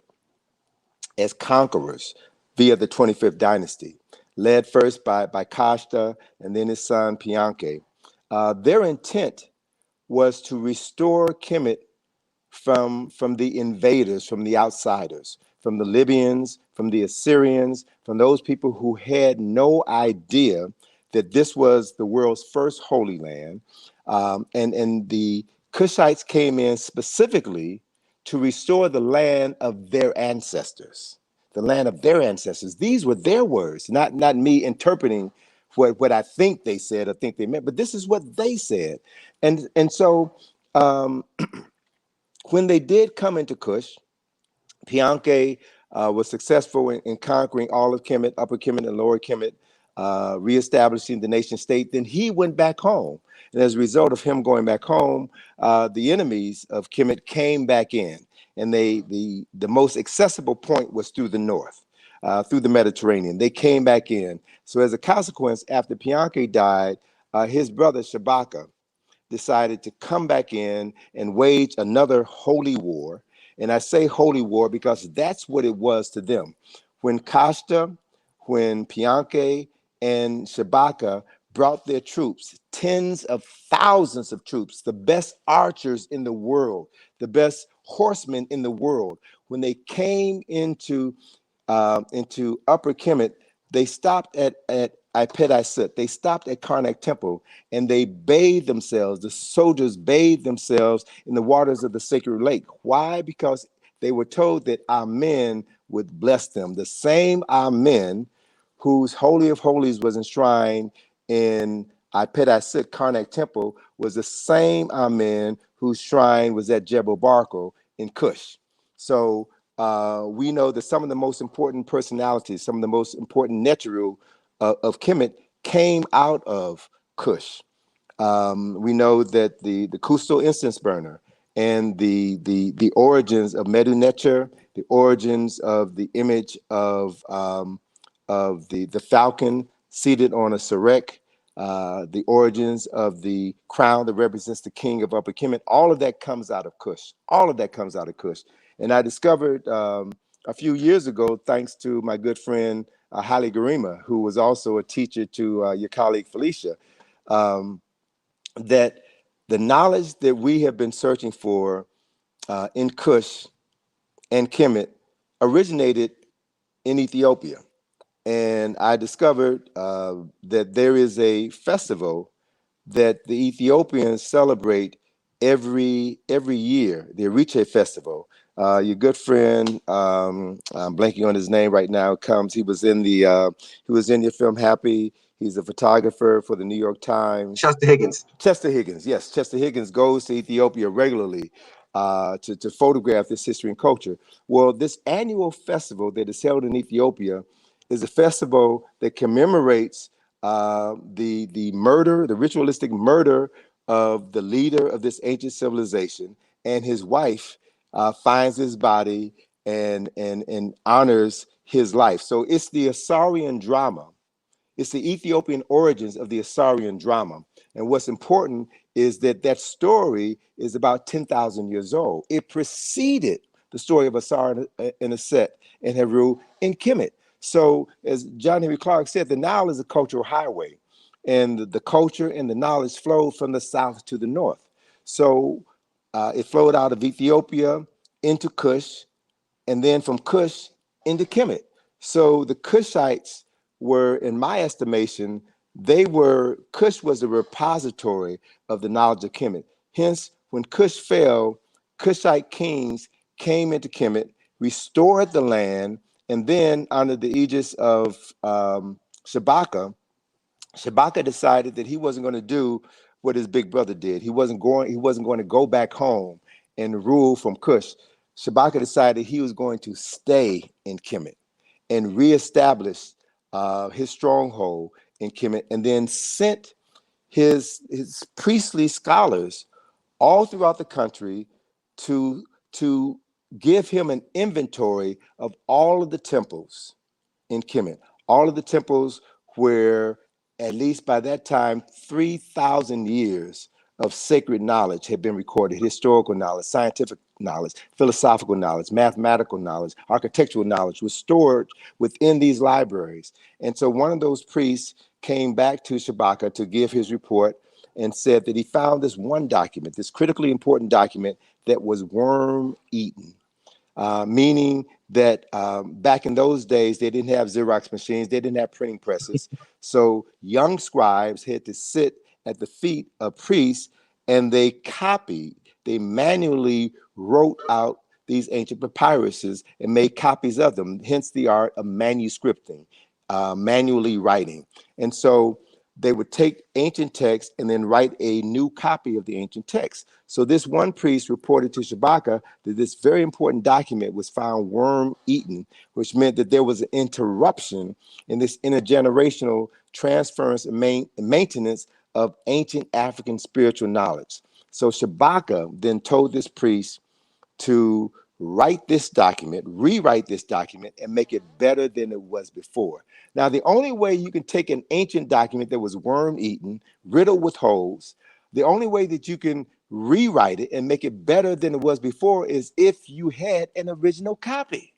as conquerors via the 25th dynasty, led first by Kashta and then his son Pianke, their intent was to restore Kemet from the invaders, from the outsiders, from the Libyans, from the Assyrians, from those people who had no idea that this was the world's first holy land. And the Cushites came in specifically to restore the land of their ancestors, the land of their ancestors. These were their words, not me interpreting what I think they said or think they meant, but this is what they said. And so when they did come into Kush, Pianke was successful in conquering all of Kemet, Upper Kemet and Lower Kemet, reestablishing the nation state. Then he went back home. And as a result of him going back home, the enemies of Kemet came back in. And the most accessible point was through the north, through the Mediterranean. They came back in. So as a consequence, after Pianke died, his brother Shabaka decided to come back in and wage another holy war. And I say holy war because that's what it was to them. When Kashta, when Pianke and Shabaka brought their troops, tens of thousands of troops, the best archers in the world, the best horsemen in the world, when they came into Upper Kemet, they stopped at Ipet-Isit. They stopped at Karnak Temple and they bathed themselves. The soldiers bathed themselves in the waters of the sacred lake. Why? Because they were told that Amen would bless them. The same Amen whose Holy of Holies was enshrined in Ipet-Isit, Karnak Temple, was the same Amen whose shrine was at Jebel Barkal in Kush. So we know that some of the most important personalities, some of the most important Neteru of Kemet came out of Kush. We know that the Kustal incense burner and the origins of Medu Neter, the origins of the image of the falcon seated on a sarek, the origins of the crown that represents the king of Upper Kemet, all of that comes out of Kush. All of that comes out of Kush. And I discovered a few years ago, thanks to my good friend Haile Garima, who was also a teacher to your colleague Felicia, that the knowledge that we have been searching for in Kush and Kemet originated in Ethiopia. And I discovered that there is a festival that the Ethiopians celebrate every year, the Eriche Festival. Your good friend, I'm blanking on his name right now, comes. He was in your film HAPI. He's a photographer for the New York Times. Chester Higgins. Chester Higgins, yes. Chester Higgins goes to Ethiopia regularly to photograph this history and culture. Well, this annual festival that is held in Ethiopia is a festival that commemorates the murder, the ritualistic murder of the leader of this ancient civilization, and his wife finds his body and honors his life. So it's the Assyrian drama. It's the Ethiopian origins of the Assyrian drama. And what's important is that story is about 10,000 years old. It preceded the story of Asar and Aset and Heru in Kemet. So as John Henry Clark said, the Nile is a cultural highway, and the culture and the knowledge flowed from the south to the north. So it flowed out of Ethiopia into Kush, and then from Kush into Kemet. So the Kushites were, in my estimation, Kush was the repository of the knowledge of Kemet. Hence, when Kush fell, Kushite kings came into Kemet, restored the land, and then under the aegis of Shabaka decided that he wasn't going to do what his big brother did. He wasn't going to go back home and rule from Cush, Shabaka decided he was going to stay in Kemet and reestablish his stronghold in Kemet, and then sent his priestly scholars all throughout the country to give him an inventory of all of the temples in Kemet, all of the temples where, at least by that time, 3,000 years of sacred knowledge had been recorded: historical knowledge, scientific knowledge, philosophical knowledge, mathematical knowledge, architectural knowledge was stored within these libraries. And so one of those priests came back to Shabaka to give his report and said that he found this one document, this critically important document, that was worm eaten. Meaning that back in those days, they didn't have Xerox machines, they didn't have printing presses. So young scribes had to sit at the feet of priests, and they manually wrote out these ancient papyruses and made copies of them, hence the art of manuscripting, manually writing. And so they would take ancient texts and then write a new copy of the ancient text. So this one priest reported to Shabaka that this very important document was found worm-eaten, which meant that there was an interruption in this intergenerational transference and maintenance of ancient African spiritual knowledge. So Shabaka then told this priest to write this document, rewrite this document, and make it better than it was before. Now, the only way you can take an ancient document that was worm-eaten, riddled with holes, the only way that you can rewrite it and make it better than it was before is if you had an original copy,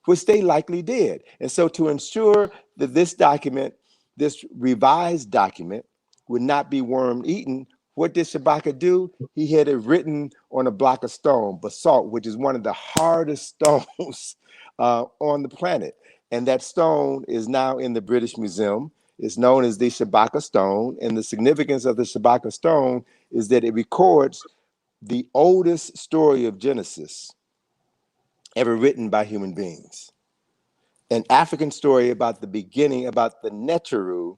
which they likely did. And so to ensure that this document, this revised document, would not be worm-eaten, what did Shabaka do? He had it written on a block of stone, basalt, which is one of the hardest stones on the planet. And that stone is now in the British Museum. It's known as the Shabaka stone. And the significance of the Shabaka stone is that it records the oldest story of Genesis ever written by human beings. An African story about the beginning, about the Neteru,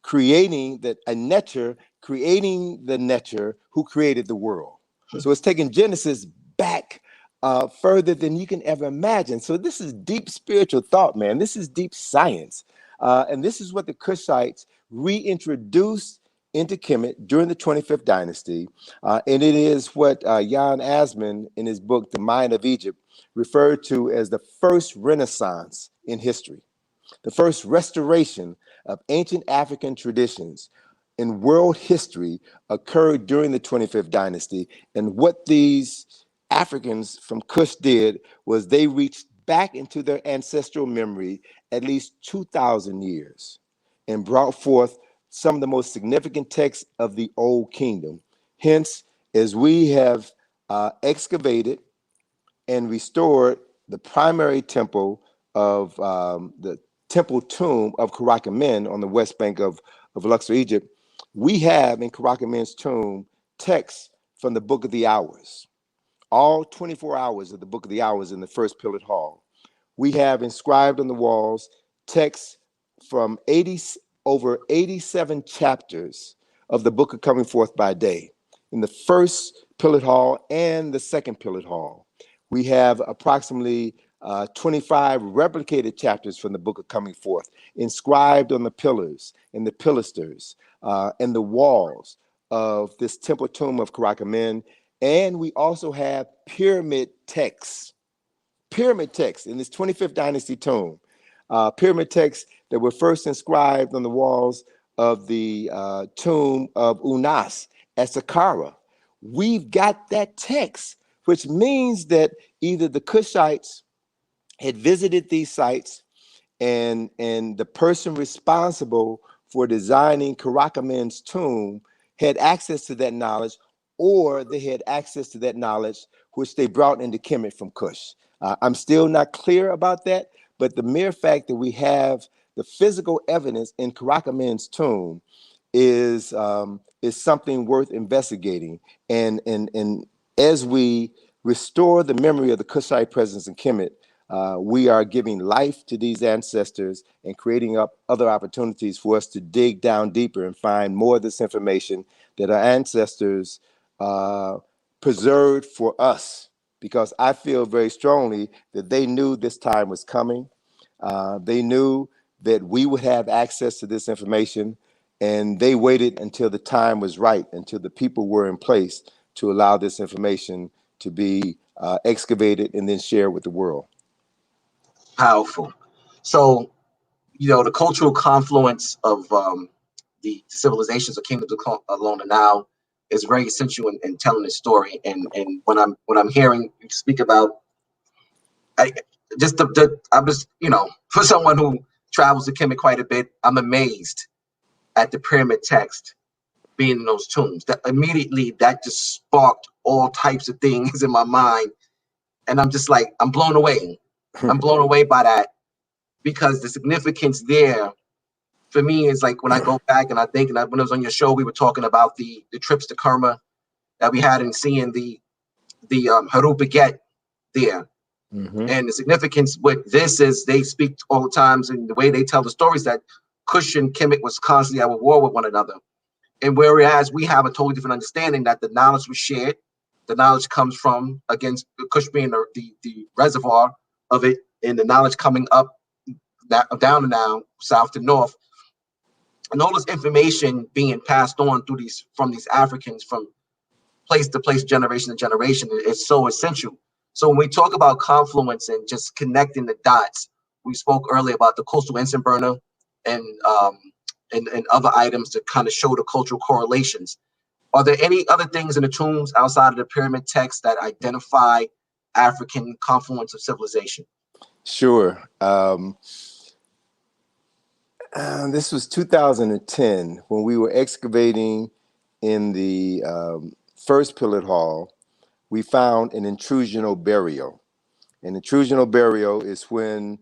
creating the Neter who created the world. So it's taking Genesis back further than you can ever imagine. So this is deep spiritual thought, man. This is deep science. And this is what the Kushites reintroduced into Kemet during the 25th dynasty. And it is what Jan Asman, in his book, The Mind of Egypt, referred to as the first Renaissance in history, the first restoration of ancient African traditions in world history occurred during the 25th dynasty. And what these Africans from Kush did was they reached back into their ancestral memory at least 2,000 years and brought forth some of the most significant texts of the Old Kingdom. Hence, as we have excavated and restored the primary temple of the temple tomb of Karakamen on the west bank of Luxor, Egypt, we have in Karakamen's tomb texts from the Book of the Hours, all 24 hours of the Book of the Hours in the first pillared hall. We have inscribed on the walls texts from over 87 chapters of the Book of Coming Forth by Day in the first pillared hall and the second pillared hall. We have approximately 25 replicated chapters from the Book of Coming Forth, inscribed on the pillars and the pilasters and the walls of this temple tomb of Karakamen. And we also have pyramid texts in this 25th dynasty tomb, pyramid texts that were first inscribed on the walls of the tomb of Unas at Saqqara. We've got that text, which means that either the Kushites had visited these sites and the person responsible for designing Karakamen's tomb had access to that knowledge, or they had access to that knowledge which they brought into Kemet from Kush. I'm still not clear about that, but the mere fact that we have the physical evidence in Karakamen's tomb is something worth investigating. And as we restore the memory of the Kushite presence in Kemet, we are giving life to these ancestors and creating up other opportunities for us to dig down deeper and find more of this information that our ancestors preserved for us, because I feel very strongly that they knew this time was coming. They knew that we would have access to this information, and they waited until the time was right, until the people were in place to allow this information to be excavated and then shared with the world. Powerful. So, the cultural confluence of the civilizations or kingdoms along the Nile is very essential in telling this story. And when I'm hearing you speak about, I was, for someone who travels to Kemet quite a bit, I'm amazed at the pyramid text being in those tombs. That immediately that just sparked all types of things in my mind, and I'm just like, I'm blown away. I'm blown away by that, because the significance there for me is like when I go back and I think, and when I was on your show, we were talking about the trips to Kerma that we had, and seeing the Haru Baguette there. Mm-hmm. And the significance with this is they speak all the times, and the way they tell the stories, that Kush and Kemet was constantly at war with one another. And whereas we have a totally different understanding that the knowledge was shared, the knowledge comes from, against Kush being the reservoir of it, and the knowledge coming up down and down, south to north, and all this information being passed on through from these Africans from place to place, generation to generation, is so essential. So when we talk about confluence and just connecting the dots, we spoke earlier about the coastal incense burner and other items to kind of show the cultural correlations. Are there any other things in the tombs outside of the pyramid text that identify African confluence of civilization? Sure. This was 2010 when we were excavating in the first pillared hall. We found an intrusional burial. An intrusional burial is when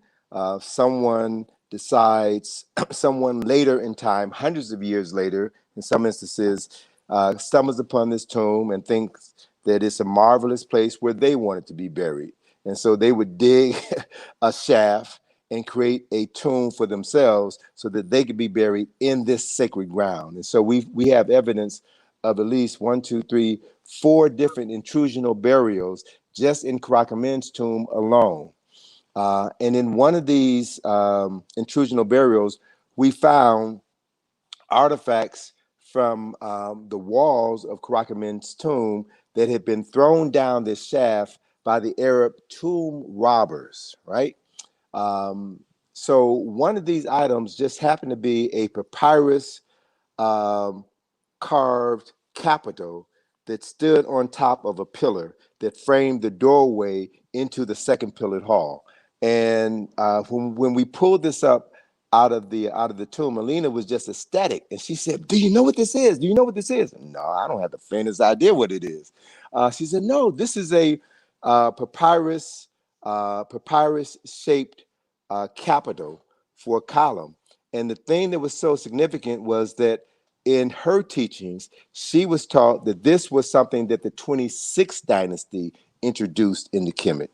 someone decides, someone later in time, hundreds of years later, in some instances, stumbles upon this tomb and thinks that it's a marvelous place where they wanted to be buried. And so they would dig a shaft and create a tomb for themselves so that they could be buried in this sacred ground. And so we have evidence of at least 1, 2, 3, 4 different intrusional burials just in Karakamin's tomb alone. And in one of these intrusional burials, we found artifacts from the walls of Karakamin's tomb that had been thrown down this shaft by the Arab tomb robbers, right? So one of these items just happened to be a papyrus carved capital that stood on top of a pillar that framed the doorway into the second pillared hall. And when we pulled this up out of the tomb, Alina was just ecstatic, and she said, "Do you know what this is? Do you know what this is?" No, I don't have the faintest idea what it is. She said, "No, this is a papyrus shaped capital for a column." And the thing that was so significant was that in her teachings, she was taught that this was something that the 26th dynasty introduced into Kemet.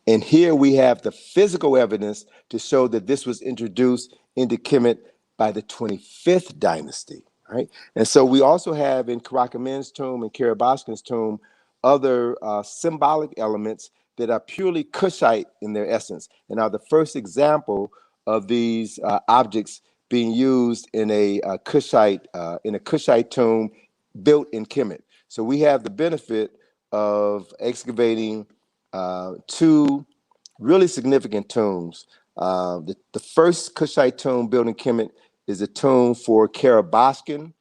And here we have the physical evidence to show that this was introduced into Kemet by the 25th dynasty, right? And so we also have in Karakamin's tomb and Karabashkin's tomb other symbolic elements that are purely Kushite in their essence and are the first example of these objects being used in a Kushite tomb built in Kemet. So we have the benefit of excavating 2 really significant tombs. The first Kushite tomb built in Kemet is a tomb for Karabashkin,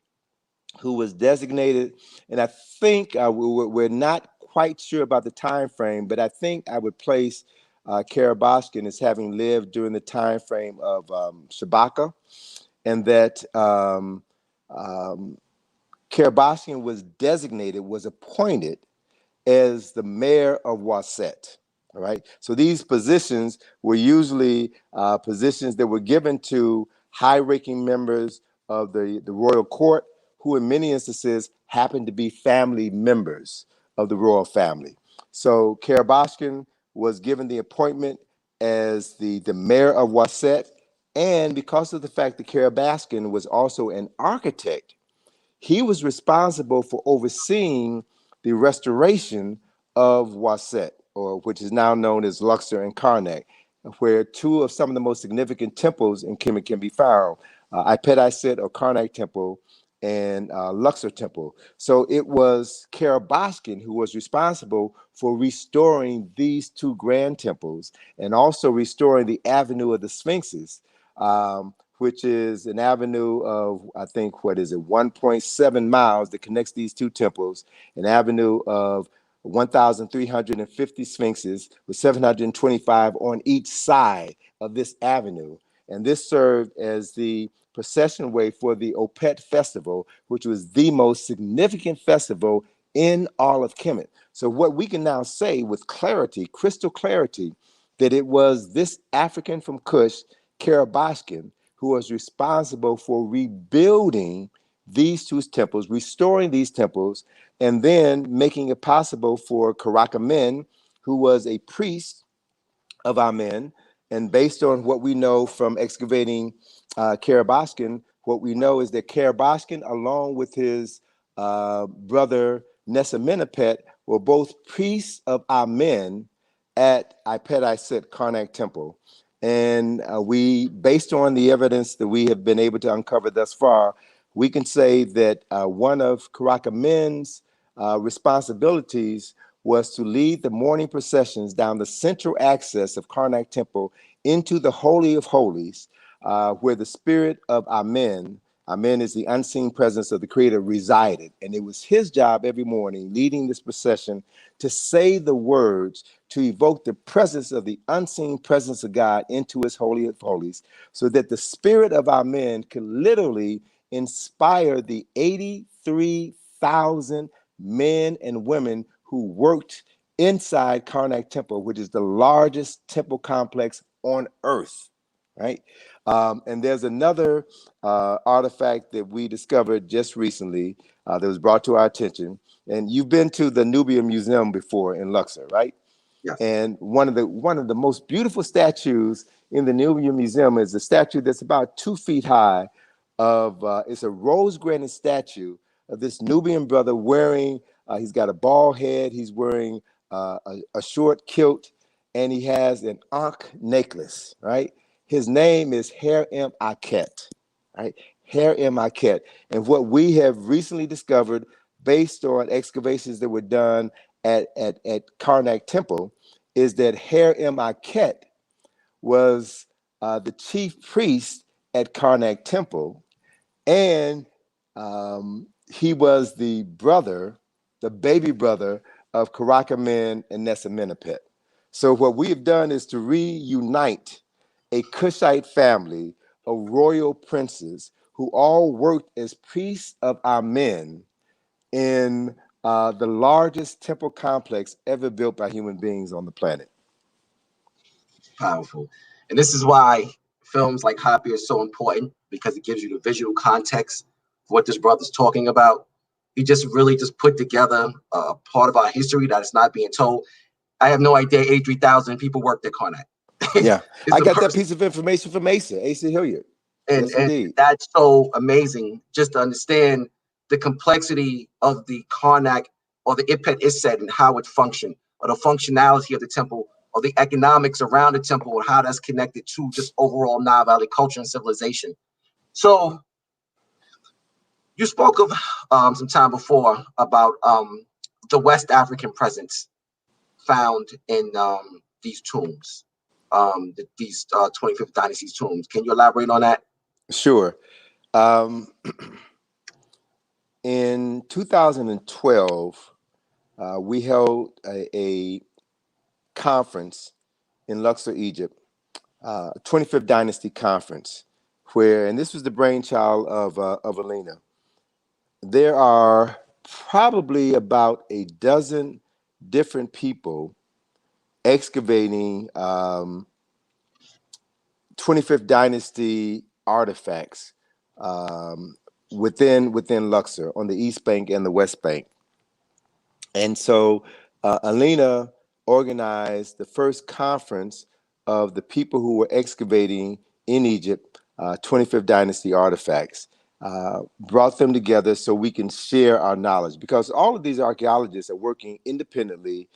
who was designated, and I think we're not quite sure about the time frame, but I think I would place Karabashkin as having lived during the time frame of Shabaka, and that Karabashkin was appointed as the mayor of Waset. All right. So these positions were usually positions that were given to high-ranking members of the royal court, who in many instances happened to be family members of the royal family. So Karabashkin was given the appointment as the mayor of Waset, and because of the fact that Karabashkin was also an architect, he was responsible for overseeing the restoration of Waset, or which is now known as Luxor and Karnak, where two of some of the most significant temples in Kemet can be found, Ipet-Iset or Karnak Temple and Luxor Temple. So it was Karabashkin who was responsible for restoring these two grand temples and also restoring the Avenue of the Sphinxes, which is an avenue of, I think, 1.7 miles that connects these two temples, an avenue of 1,350 sphinxes with 725 on each side of this avenue. And this served as the procession way for the Opet Festival, which was the most significant festival in all of Kemet. So what we can now say with clarity, crystal clarity, that it was this African from Kush, Karabashkin, who was responsible for rebuilding these two temples, restoring these temples, and then making it possible for Karakamen, who was a priest of Amen. And based on what we know from excavating Karabashkin, what we know is that Karabashkin, along with his brother Nesamenepet, were both priests of Amen at Ipet-Iset Karnak Temple. And we, based on the evidence that we have been able to uncover thus far, we can say that one of Karakamen's responsibilities was to lead the morning processions down the central axis of Karnak Temple into the Holy of Holies, where the spirit of Amen, Amen is the unseen presence of the Creator, resided. And it was his job every morning, leading this procession, to say the words, to evoke the presence of the unseen presence of God into his Holy of Holies, so that the spirit of Amen could literally inspire the 83,000 men and women who worked inside Karnak Temple, which is the largest temple complex on earth, right? And there's another artifact that we discovered just recently that was brought to our attention. And you've been to the NUBIAN Museum before in Luxor, right? Yes. And one of the most beautiful statues in the NUBIAN Museum is a statue that's about 2 feet high. It's a rose-granite statue of this Nubian brother wearing. He's got a bald head. He's wearing a short kilt, and he has an ankh necklace. Right. His name is Her-M Aket. Right. Her-M Aket. And what we have recently discovered, based on excavations that were done at Karnak Temple, is that Her-M Aket was the chief priest at Karnak Temple, and he was the baby brother of Karakamen and Nesamenepet. So what we have done is to reunite a Kushite family of royal princes who all worked as priests of Amen in the largest temple complex ever built by human beings on the planet. Powerful. And this is why films like HAPI are so important, because it gives you the visual context for what this brother's talking about. He just really just put together a part of our history that is not being told. I have no idea 83,000 people worked at Karnak. Yeah, I got that piece of information from Asa Hilliard. And, yes, and that's so amazing just to understand the complexity of the Karnak or the Ipet-Iset and how it functioned, or the functionality of the temple, or the economics around the temple, and how that's connected to just overall Nile Valley culture and civilization. So you spoke of some time before about the West African presence found in these tombs, these 25th Dynasty's tombs. Can you elaborate on that? Sure. In 2012, we held a conference in Luxor, Egypt, 25th Dynasty conference, and this was the brainchild of Alina. There are probably about a dozen different people excavating 25th Dynasty artifacts within Luxor on the East Bank and the West Bank. And so Alina organized the first conference of the people who were excavating in Egypt 25th Dynasty artifacts. brought them together so we can share our knowledge, because all of these archaeologists are working independently,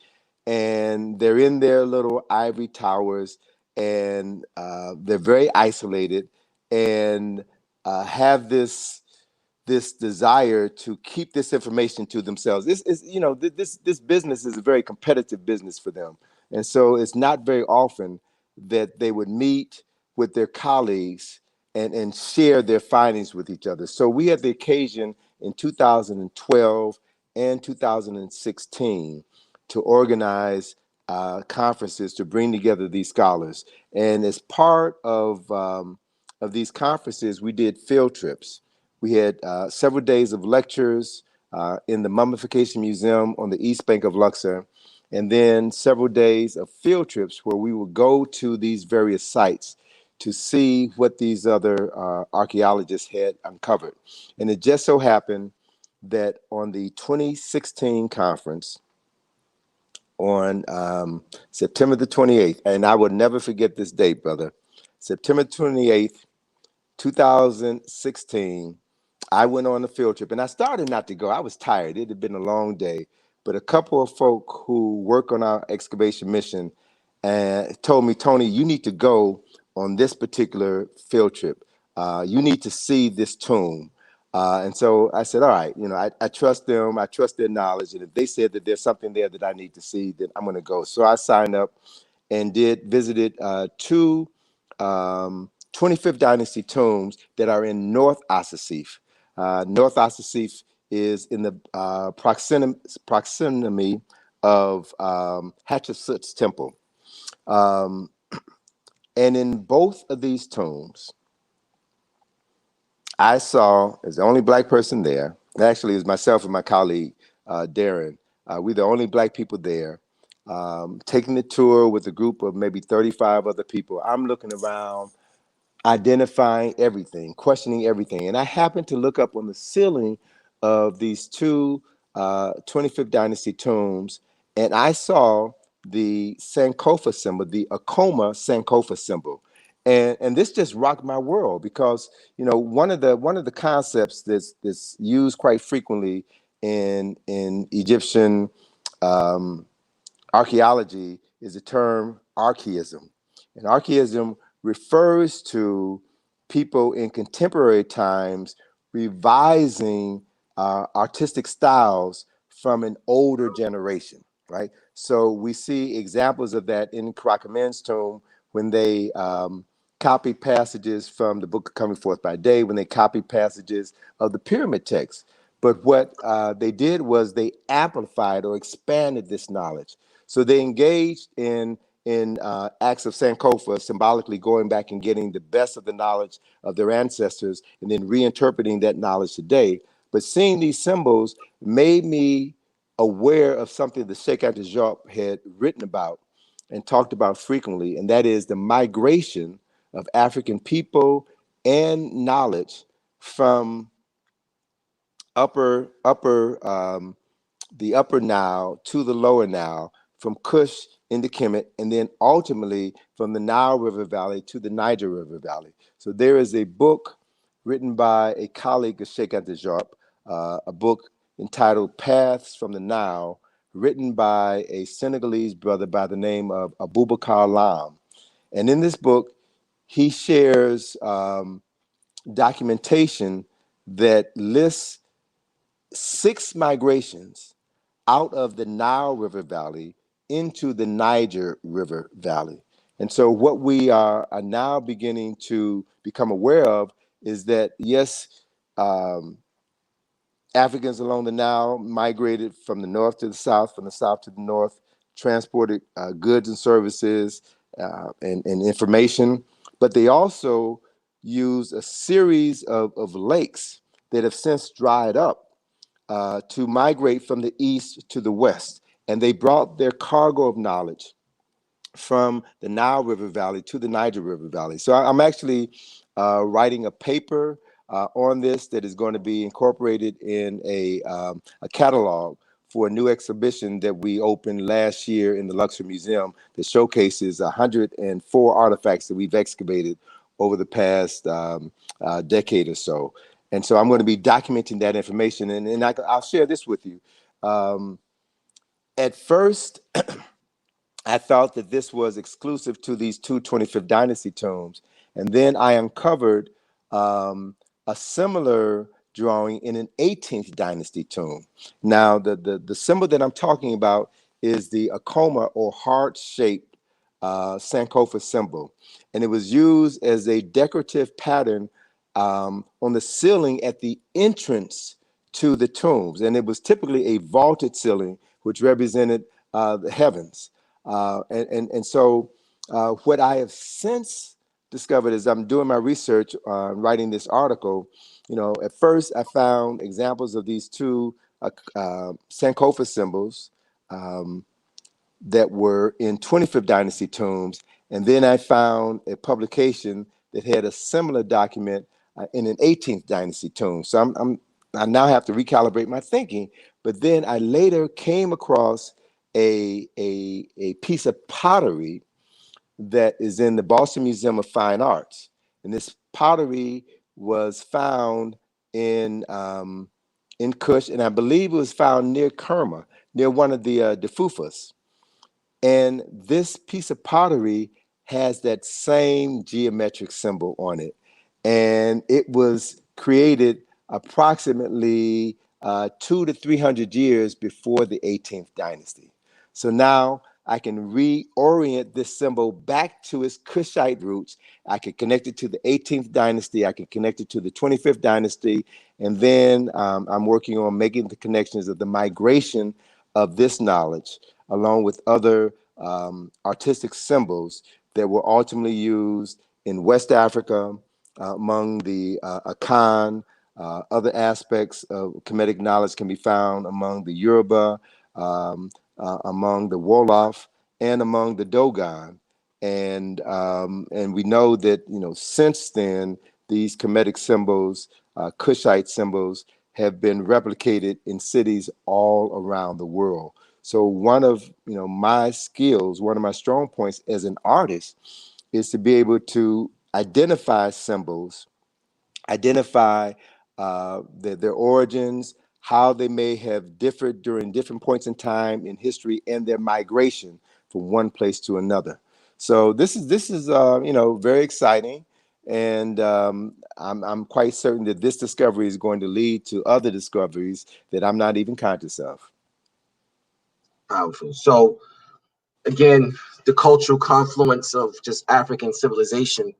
and they're in their little ivory towers, and they're very isolated, and have this desire to keep this information to themselves. This is, this business is a very competitive business for them. And so it's not very often that they would meet with their colleagues and share their findings with each other. So we had the occasion in 2012 and 2016 to organize conferences to bring together these scholars. And as part of these conferences, we did field trips. We had several days of lectures in the Mummification Museum on the East Bank of Luxor, and then several days of field trips where we would go to these various sites to see what these other archaeologists had uncovered. And it just so happened that on the 2016 conference, on September the 28th, and I will never forget this date, brother, September 28th, 2016, I went on a field trip, and I started not to go. I was tired. It had been a long day. But a couple of folk who work on our excavation mission told me, Tony, you need to go on this particular field trip. You need to see this tomb. And so I said, all right, I trust them. I trust their knowledge. And if they said that there's something there that I need to see, then I'm going to go. So I signed up and visited two 25th Dynasty tombs that are in North Asasif. North Asasif is in the proximity of Hatshepsut's temple. And in both of these tombs, I saw, as the only Black person there, actually it was myself and my colleague, Darren, we're the only Black people there, taking the tour with a group of maybe 35 other people. I'm looking around, identifying everything, questioning everything. And I happened to look up on the ceiling of these two 25th Dynasty tombs, and I saw the Sankofa symbol, the Akoma Sankofa symbol. And this just rocked my world, because one of the concepts that's used quite frequently in Egyptian archaeology is the term archaism. And archaism refers to people in contemporary times revising artistic styles from an older generation, right? So we see examples of that in Karakamin's tomb when they copy passages from the Book of Coming Forth by Day, when they copy passages of the pyramid text. But what they did was they amplified or expanded this knowledge. So they engaged in acts of Sankofa, symbolically going back and getting the best of the knowledge of their ancestors and then reinterpreting that knowledge today. But seeing these symbols made me aware of something that Sheikh Anta Diop had written about and talked about frequently, and that is the migration of African people and knowledge from the upper Nile to the lower Nile, from Kush into Kemet, and then ultimately from the Nile River Valley to the Niger River Valley. So there is a book written by a colleague of Sheikh Anta Diop, a book entitled Paths from the Nile, written by a Senegalese brother by the name of Abubakar Lam. And in this book, he shares documentation that lists 6 migrations out of the Nile River Valley into the Niger River Valley. And so what we are now beginning to become aware of is that, yes, Africans along the Nile migrated from the north to the south, from the south to the north, transported goods and services and information, but they also used a series of lakes that have since dried up to migrate from the east to the west. And they brought their cargo of knowledge from the Nile River Valley to the Niger River Valley. So I'm actually writing a paper on this that is going to be incorporated in a catalog for a new exhibition that we opened last year in the Luxor Museum that showcases 104 artifacts that we've excavated over the past decade or so. And so I'm going to be documenting that information, and I'll share this with you. At first, I thought that this was exclusive to these two 25th Dynasty tombs. And then I uncovered a similar drawing in an 18th Dynasty tomb. Now, the symbol that I'm talking about is the akoma, or heart-shaped Sankofa symbol. And it was used as a decorative pattern on the ceiling at the entrance to the tombs. And it was typically a vaulted ceiling, which represented the heavens. So what I have since discovered as I'm doing my research, writing this article, at first I found examples of these two Sankofa symbols that were in 25th Dynasty tombs. And then I found a publication that had a similar document in an 18th Dynasty tomb. So I now have to recalibrate my thinking. But then I later came across a piece of pottery that is in the Boston Museum of Fine Arts. And this pottery was found in Kush, and I believe it was found near Kerma, near one of the Defufas. And this piece of pottery has that same geometric symbol on it. And it was created approximately 200 to 300 years before the 18th dynasty. So now I can reorient this symbol back to its Kushite roots. I can connect it to the 18th dynasty. I can connect it to the 25th dynasty. And then I'm working on making the connections of the migration of this knowledge, along with other artistic symbols that were ultimately used in West Africa, among the Akan. Other aspects of Kemetic knowledge can be found among the Yoruba, among the Wolof, and among the Dogon. And we know that, since then, these Kemetic symbols, Kushite symbols, have been replicated in cities all around the world. So one of my skills, one of my strong points as an artist, is to be able to identify symbols, identify their origins, how they may have differed during different points in time in history, and their migration from one place to another. So this is very exciting, and I'm quite certain that this discovery is going to lead to other discoveries that I'm not even conscious of. Powerful. So again, the cultural confluence of just African civilization,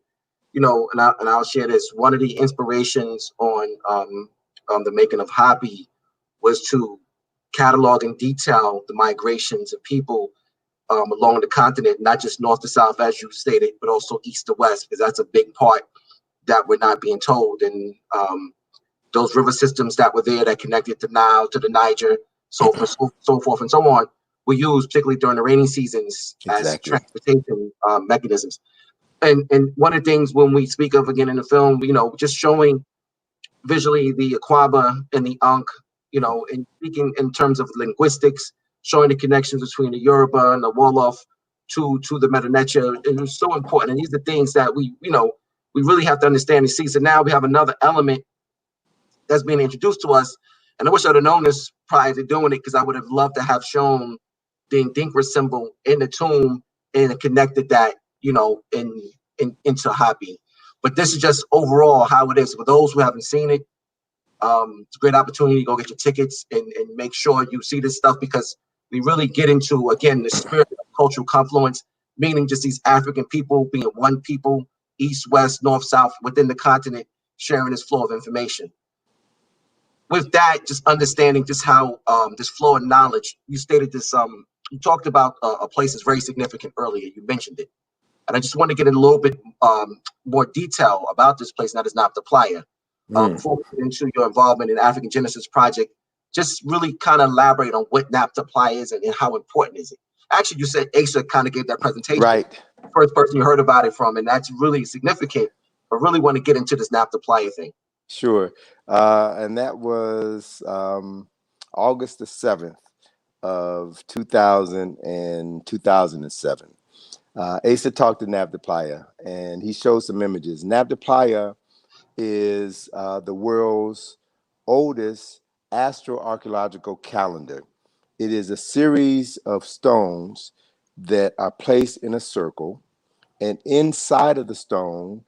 and I'll share this. One of the inspirations on the making of HAPI was to catalog and detail the migrations of people along the continent, not just north to south, as you stated, but also east to west, because that's a big part that we're not being told. And those river systems that were there that connected the Nile to the Niger, so forth and so on, were used particularly during the rainy seasons as transportation mechanisms. And one of the things when we speak of again in the film, just showing visually the Aquaba and the Ankh, and speaking in terms of linguistics, showing the connections between the Yoruba and the Wolof to the Meta Nature, it was so important. And these are things that we really have to understand and see. So now we have another element that's being introduced to us. And I wish I'd have known this prior to doing it, because I would have loved to have shown the Ndinkra symbol in the tomb and connected that, into HAPI. But this is just overall how it is. For those who haven't seen it, it's a great opportunity to go get your tickets and make sure you see this stuff, because we really get into, again, the spirit of cultural confluence, meaning just these African people being one people, east, west, north, south, within the continent, sharing this flow of information. With that, just understanding just how this flow of knowledge, you stated this, you talked about a place that's very significant earlier, you mentioned it. And I just want to get in a little bit more detail about this place, and that is Nabta Playa. Before we get into your involvement in African Genesis Project, just really kind of elaborate on what Nabta Playa is and how important is it. Actually, you said Asa kind of gave that presentation. Right. First person you heard about it from, and that's really significant. But really want to get into this Nabta Playa thing. Sure. And that was August the 7th of 2000 and 2007. Asa talked to Nabta Playa, and he showed some images. Nabta Playa is the world's oldest astroarchaeological calendar. It is a series of stones that are placed in a circle, and inside of the stone,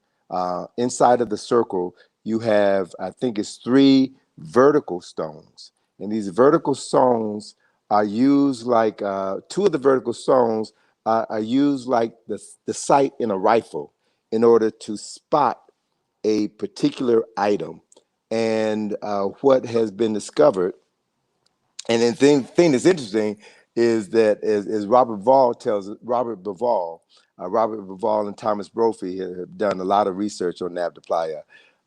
inside of the circle, you have, I think it's 3 vertical stones. And these vertical stones are used like, 2 of the vertical stones are used like the sight in a rifle in order to spot a particular item. And what has been discovered, and the thing that's interesting is that as Robert Bavall and Thomas Brophy have done a lot of research on Nabta.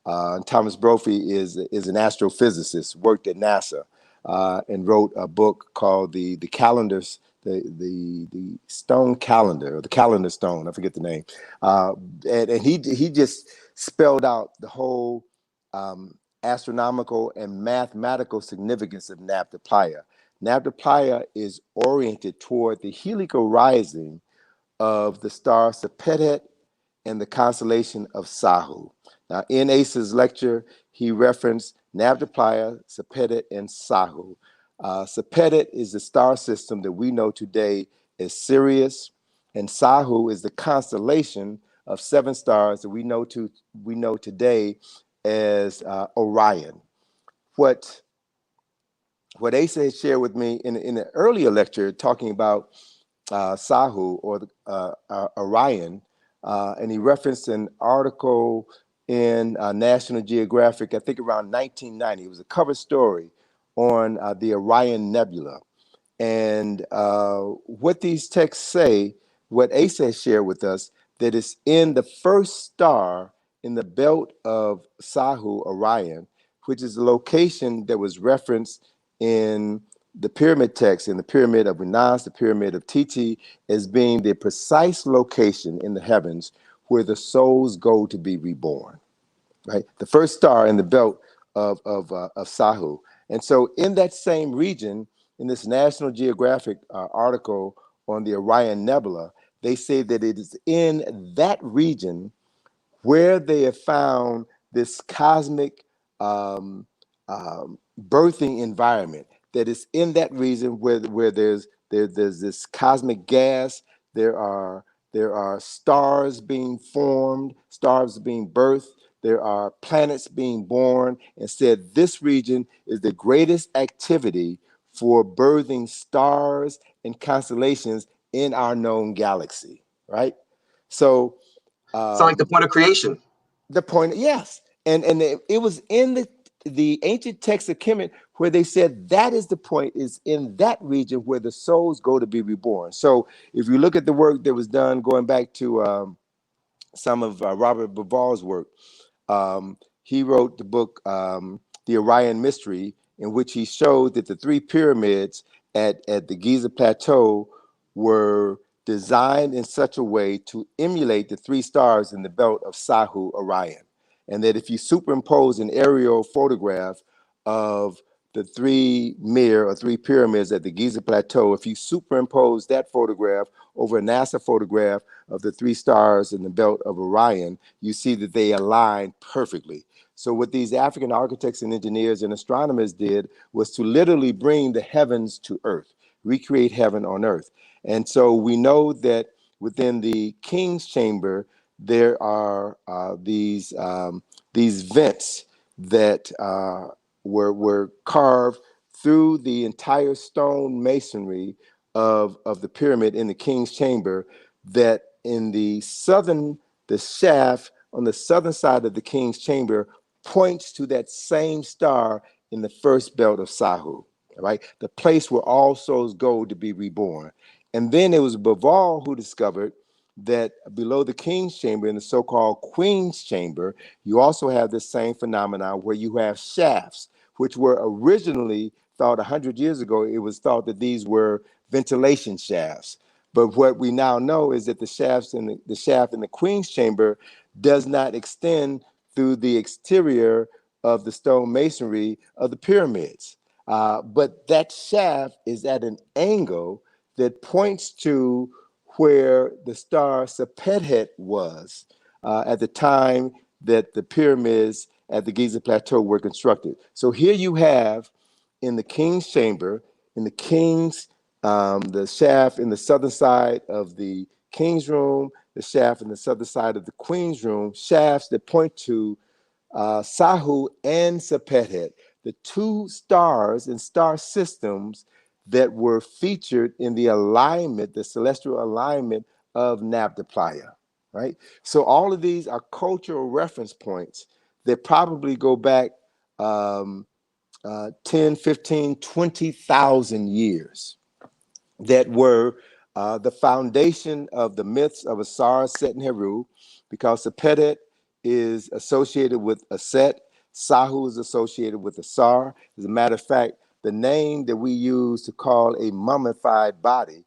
And Thomas Brophy is an astrophysicist, worked at NASA, and wrote a book called the calendars, the stone calendar, or the calendar stone, I forget the name. And he just spelled out the whole astronomical and mathematical significance of Nabta Playa. Nabta Playa is oriented toward the heliacal rising of the star Sepethet and the constellation of Sahu. Now, in Asa's lecture, he referenced Nabta Playa, Sepethet, and Sahu. Sepethet is the star system that we know today as Sirius, and Sahu is the constellation of 7 stars that we know today as Orion. What Asa had shared with me in an earlier lecture talking about Sahu, or Orion, and he referenced an article in National Geographic, I think around 1990. It was a cover story on the Orion Nebula. And what these texts say, what Asa has shared with us, that it's in the first star in the belt of Sahu, Orion, which is the location that was referenced in the pyramid text, in the pyramid of Unas, the pyramid of Titi, as being the precise location in the heavens where the souls go to be reborn, right? The first star in the belt of Sahu. And so in that same region, in this National Geographic article on the Orion Nebula, they say that it is in that region where they have found this cosmic birthing environment, that is in that region where there's this cosmic gas. There are stars being formed, stars being birthed. There are planets being born, and said this region is the greatest activity for birthing stars and constellations in our known galaxy, right? So Sound like the point of creation. the point, yes. And it was in the ancient text of Kemet where they said that is the point, is in that region where the souls go to be reborn. So if you look at the work that was done going back to some of Robert Bavall's work, he wrote the book, The Orion Mystery, in which he showed that the 3 pyramids at the Giza Plateau were designed in such a way to emulate the 3 stars in the belt of Sahu, Orion. And that if you superimpose an aerial photograph of the 3 pyramids at the Giza Plateau, if you superimpose that photograph over a NASA photograph of the 3 stars in the belt of Orion, you see that they align perfectly. So what these African architects and engineers and astronomers did was to literally bring the heavens to earth, recreate heaven on earth. And so we know that within the king's chamber, there are these vents that were carved through the entire stone masonry of the pyramid in the king's chamber, that in the shaft on the southern side of the king's chamber points to that same star in the first belt of Sahu, right? The place where all souls go to be reborn. And then it was Bavall who discovered that below the king's chamber, in the so-called queen's chamber, you also have this same phenomenon where you have shafts, which were originally thought 100 years ago, it was thought that these were ventilation shafts. But what we now know is that the shaft in the queen's chamber does not extend through the exterior of the stone masonry of the pyramids. But that shaft is at an angle that points to where the star Sepethet was at the time that the pyramids at the Giza Plateau were constructed. So here you have in the king's chamber, in the king's, the shaft in the southern side of the king's room, the shaft in the southern side of the queen's room, shafts that point to Sahu and Sepethet, the two stars and star systems that were featured in the alignment, the celestial alignment of Nabta-Playa, right? So all of these are cultural reference points that probably go back 10, 15, 20,000 years, that were the foundation of the myths of Asar, Set, and Heru, because Sepethet is associated with Aset, Sahu is associated with Asar. As a matter of fact, the name that we use to call a mummified body,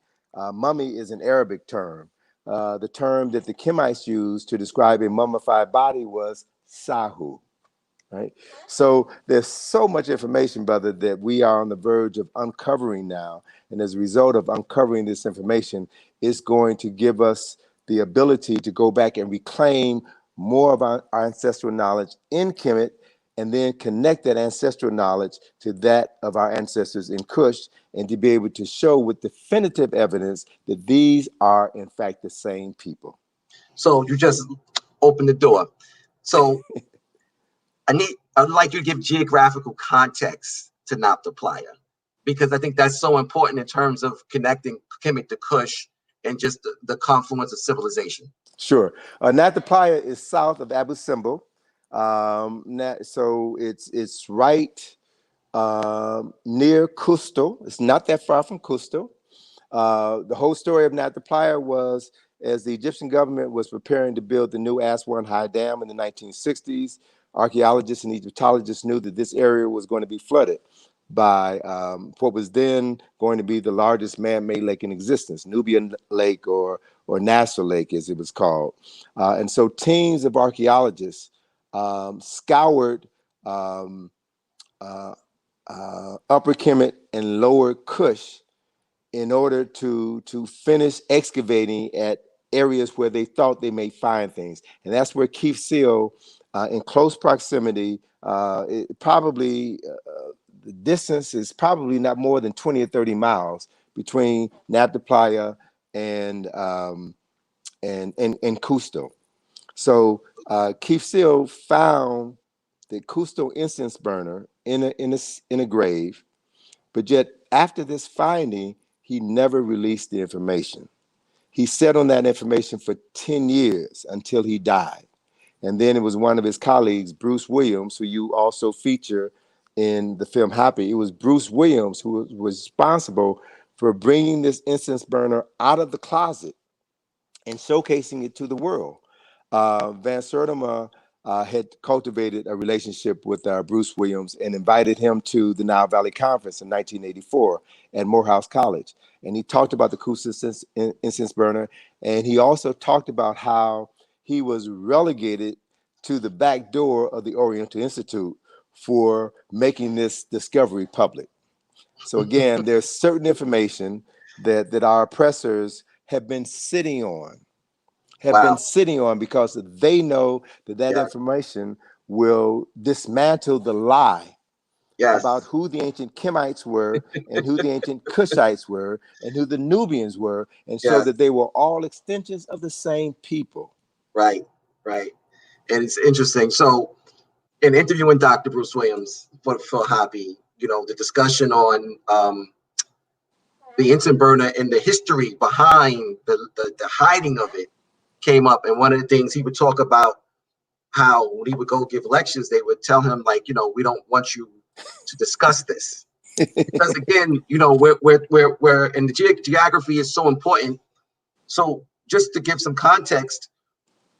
mummy is an Arabic term. The term that the Kemites used to describe a mummified body was Sahu. Right. So there's so much information, brother, that we are on the verge of uncovering now. And as a result of uncovering this information, it's going to give us the ability to go back and reclaim more of our ancestral knowledge in Kemet, and then connect that ancestral knowledge to that of our ancestors in Kush, and to be able to show with definitive evidence that these are, in fact, the same people. So you just opened the door. So I'd like you to give geographical context to Nabta-Playa, because I think that's so important in terms of connecting Kemet to Kush and just the confluence of civilization. Sure. Nabta-Playa is south of Abu Simbel. So it's right near Cusco. It's not that far from Cusco. The whole story of Nabta-Playa was, as the Egyptian government was preparing to build the new Aswan High Dam in the 1960s, archaeologists and Egyptologists knew that this area was going to be flooded by what was then going to be the largest man-made lake in existence, Nubian Lake, or Nasser Lake, as it was called. And so teams of archaeologists scoured Upper Kemet and Lower Kush in order to finish excavating at areas where they thought they may find things. And that's where Keith Seal, in close proximity, the distance is probably not more than 20 or 30 miles between Nabta-Playa and Cusco. So Keith Seal found the Cusco incense burner in a grave, but yet after this finding, he never released the information. He sat on that information for 10 years until he died. And then it was one of his colleagues, Bruce Williams, who you also feature in the film HAPI. It was Bruce Williams who was responsible for bringing this incense burner out of the closet and showcasing it to the world. Van Sertima had cultivated a relationship with Bruce Williams and invited him to the Nile Valley Conference in 1984 at Morehouse College. And he talked about the Cusco incense burner. And he also talked about how he was relegated to the back door of the Oriental Institute for making this discovery public. So again, there's certain information that our oppressors have been sitting on, because they know that information will dismantle the lie about who the ancient Kemites were and who the ancient Kushites were and who the Nubians were, and show that they were all extensions of the same people. Right. And it's interesting. So in interviewing Dr. Bruce Williams for HAPI, the discussion on the incense burner and the history behind the hiding of it came up. And one of the things he would talk about, how when he would go give lectures, they would tell him, like, we don't want you to discuss this. Because again, we're and the geography is so important. So just to give some context,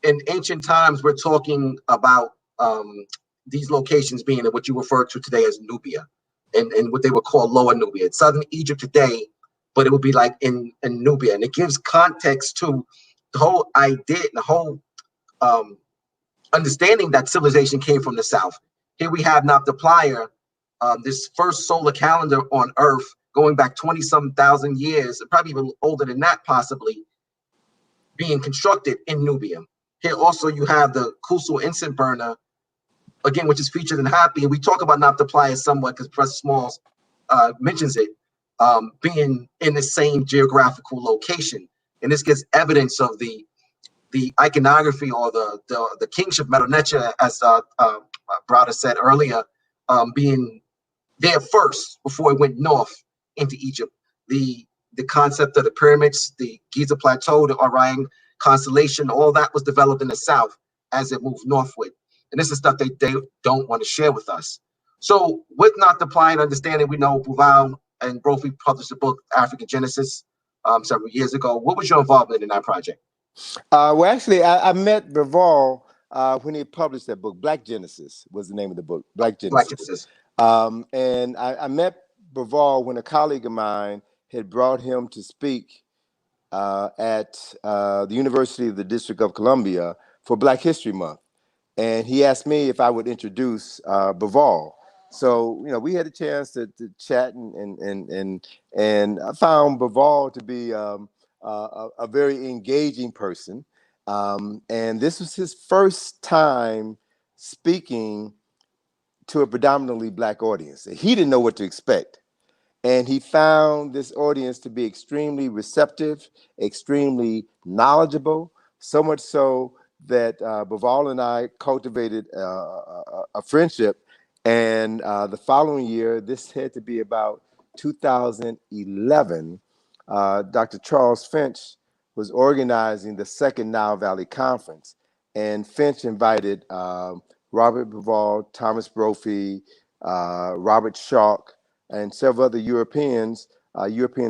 in ancient times, we're talking about these locations being in what you refer to today as Nubia, and what they would call Lower Nubia. It's southern Egypt today, but it would be like in Nubia. And it gives context to the whole idea, the whole understanding that civilization came from the south. Here we have Nabta-Playa, this first solar calendar on Earth, going back 20-some thousand years, probably even older than that, possibly, being constructed in Nubia. Here also you have the Kusal incense burner, again, which is featured in HAPI. And we talk about Nabta somewhat because Professor Smalls mentions it, being in the same geographical location. And this gives evidence of the iconography or the kingship Medu Neter, as Browder said earlier, being there first before it went north into Egypt. The concept of the pyramids, the Giza Plateau, the Orion constellation, all that was developed in the south as it moved northward. And this is stuff they don't want to share with us. So with Not Applying Understanding, we know Buval and Brophy published a book, African Genesis, several years ago. What was your involvement in that project? Well, actually, I met Buval when he published that book. Black Genesis was the name of the book, Black Genesis. Black Genesis. And I met Buval when a colleague of mine had brought him to speak at the University of the District of Columbia for Black History Month. And he asked me if I would introduce Buval. So, we had a chance to chat, and I found Buval to be a very engaging person. And this was his first time speaking to a predominantly Black audience. He didn't know what to expect. And he found this audience to be extremely receptive, extremely knowledgeable, so much so that Buval and I cultivated a friendship. And the following year, this had to be about 2011, Dr. Charles Finch was organizing the second Nile Valley Conference. And Finch invited Robert Buval, Thomas Brophy, Robert Schoch, and several other European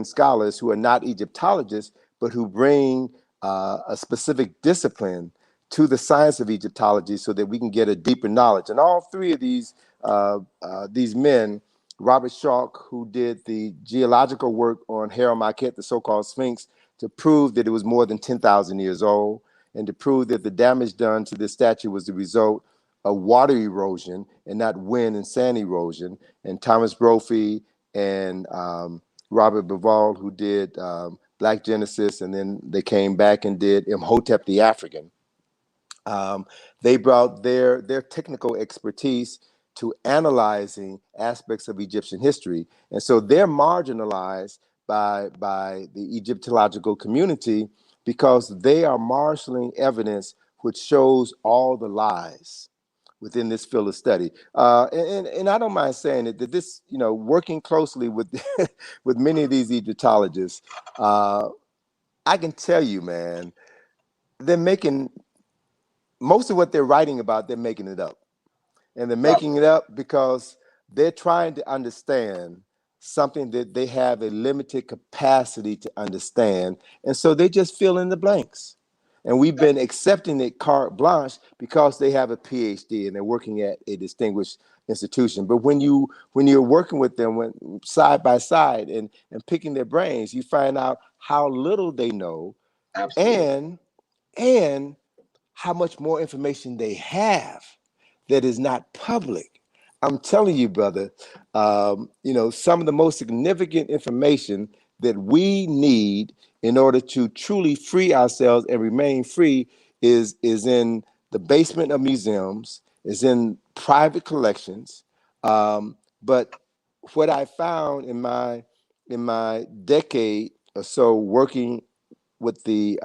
scholars who are not Egyptologists, but who bring a specific discipline to the science of Egyptology so that we can get a deeper knowledge. And all three of these men, Robert Schoch, who did the geological work on Hera-Makhet, the so-called Sphinx, to prove that it was more than 10,000 years old, and to prove that the damage done to this statue was the result of water erosion and not wind and sand erosion. And Thomas Brophy and Robert Buval, who did Black Genesis, and then they came back and did Imhotep the African. They brought their technical expertise to analyzing aspects of Egyptian history. And so they're marginalized by the Egyptological community because they are marshaling evidence which shows all the lies within this field of study. And I don't mind saying it, that this, working closely with with many of these Egyptologists, I can tell you, man, they're making most of what they're writing about, they're making it up. And they're making it up because they're trying to understand something that they have a limited capacity to understand. And so they just fill in the blanks. And we've been accepting it carte blanche because they have a PhD and they're working at a distinguished institution. But when you're working with them side by side and picking their brains, you find out how little they know. Absolutely. and how much more information they have that is not public. I'm telling you, brother, some of the most significant information that we need in order to truly free ourselves and remain free is in the basement of museums, is in private collections. But what I found in my decade or so working with the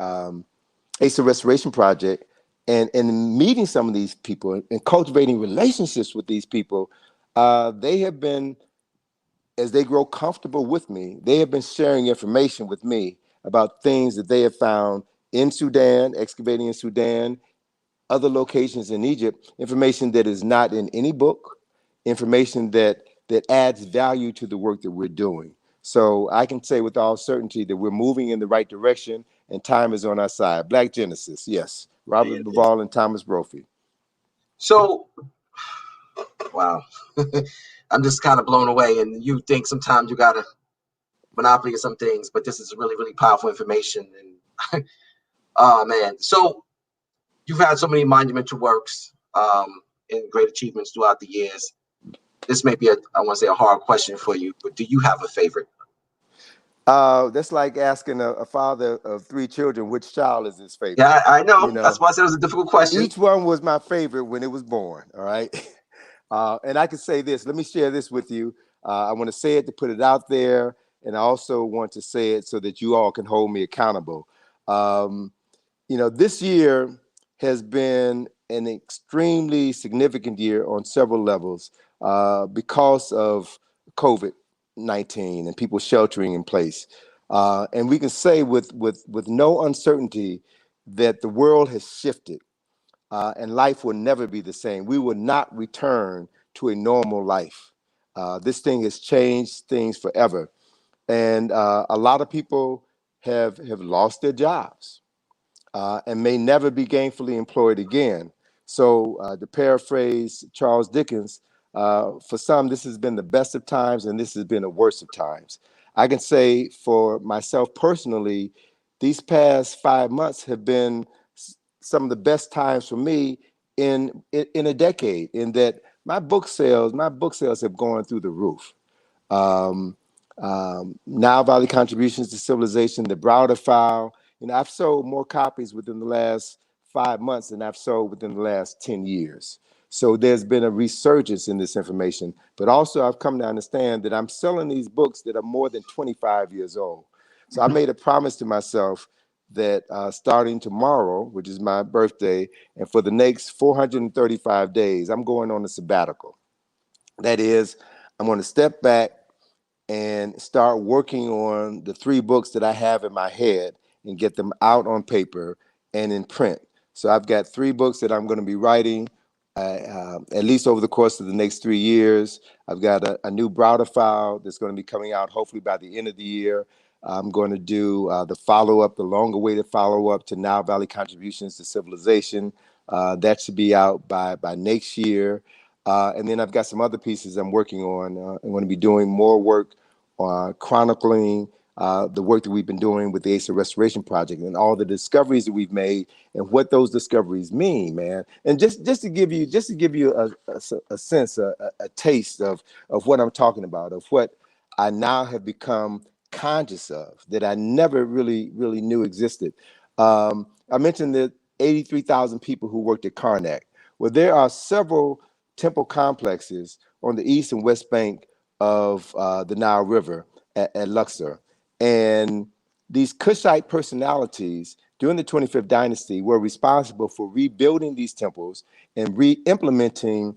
Ace Restoration Project and meeting some of these people and cultivating relationships with these people, they have been, as they grow comfortable with me, they have been sharing information with me about things that they have found in Sudan, excavating in Sudan, other locations in Egypt, information that is not in any book, information that adds value to the work that we're doing. So I can say with all certainty that we're moving in the right direction and time is on our side. Black Genesis, yes. Robert Buval and Thomas Brophy. So, wow. I'm just kind of blown away. And you think sometimes you got to monopoly of some things, but this is really, really powerful information. And oh, man. So you've had so many monumental works and great achievements throughout the years. This may be I want to say a hard question for you, but do you have a favorite? That's like asking a father of three children which child is his favorite. Yeah, I You know. That's know, why I said it was a difficult question. each one was my favorite when it was born. All right. And I can say this. Let me share this with you. I want to say it to put it out there, and I also want to say it so that you all can hold me accountable. Um, this year has been an extremely significant year on several levels because of COVID-19 and people sheltering in place. And we can say with no uncertainty that the world has shifted and life will never be the same. We will not return to a normal life. This thing has changed things forever. And a lot of people have lost their jobs and may never be gainfully employed again. So, to paraphrase Charles Dickens, for some, this has been the best of times and this has been the worst of times. I can say for myself personally, these past 5 months have been some of the best times for me in a decade, in that my book sales have gone through the roof. um, Now Valley Contributions to Civilization, the Browder File. I've sold more copies within the last 5 months than I've sold within the last 10 years. So there's been a resurgence in this information, but also I've come to understand that I'm selling these books that are more than 25 years old. So I made a promise to myself that starting tomorrow, which is my birthday, and for the next 435 days, I'm going on a sabbatical. That is, I'm going to step back and start working on the three books that I have in my head and get them out on paper and in print. So I've got three books that I'm going to be writing at least over the course of the next 3 years. I've got a new Browder file that's going to be coming out hopefully by the end of the year. I'm going to do the follow-up, the longer-awaited follow-up to Now Valley Contributions to Civilization. That should be out by next year. And then I've got some other pieces I'm working on. I'm going to be doing more work chronicling the work that we've been doing with the Ace of Restoration Project and all the discoveries that we've made and what those discoveries mean, man. And just to give you a sense, a taste of what I'm talking about, of what I now have become conscious of that I never really knew existed. I mentioned that 83,000 people who worked at Karnak. Well, there are several temple complexes on the east and west bank of the Nile River at Luxor. And these Kushite personalities during the 25th dynasty were responsible for rebuilding these temples and re-implementing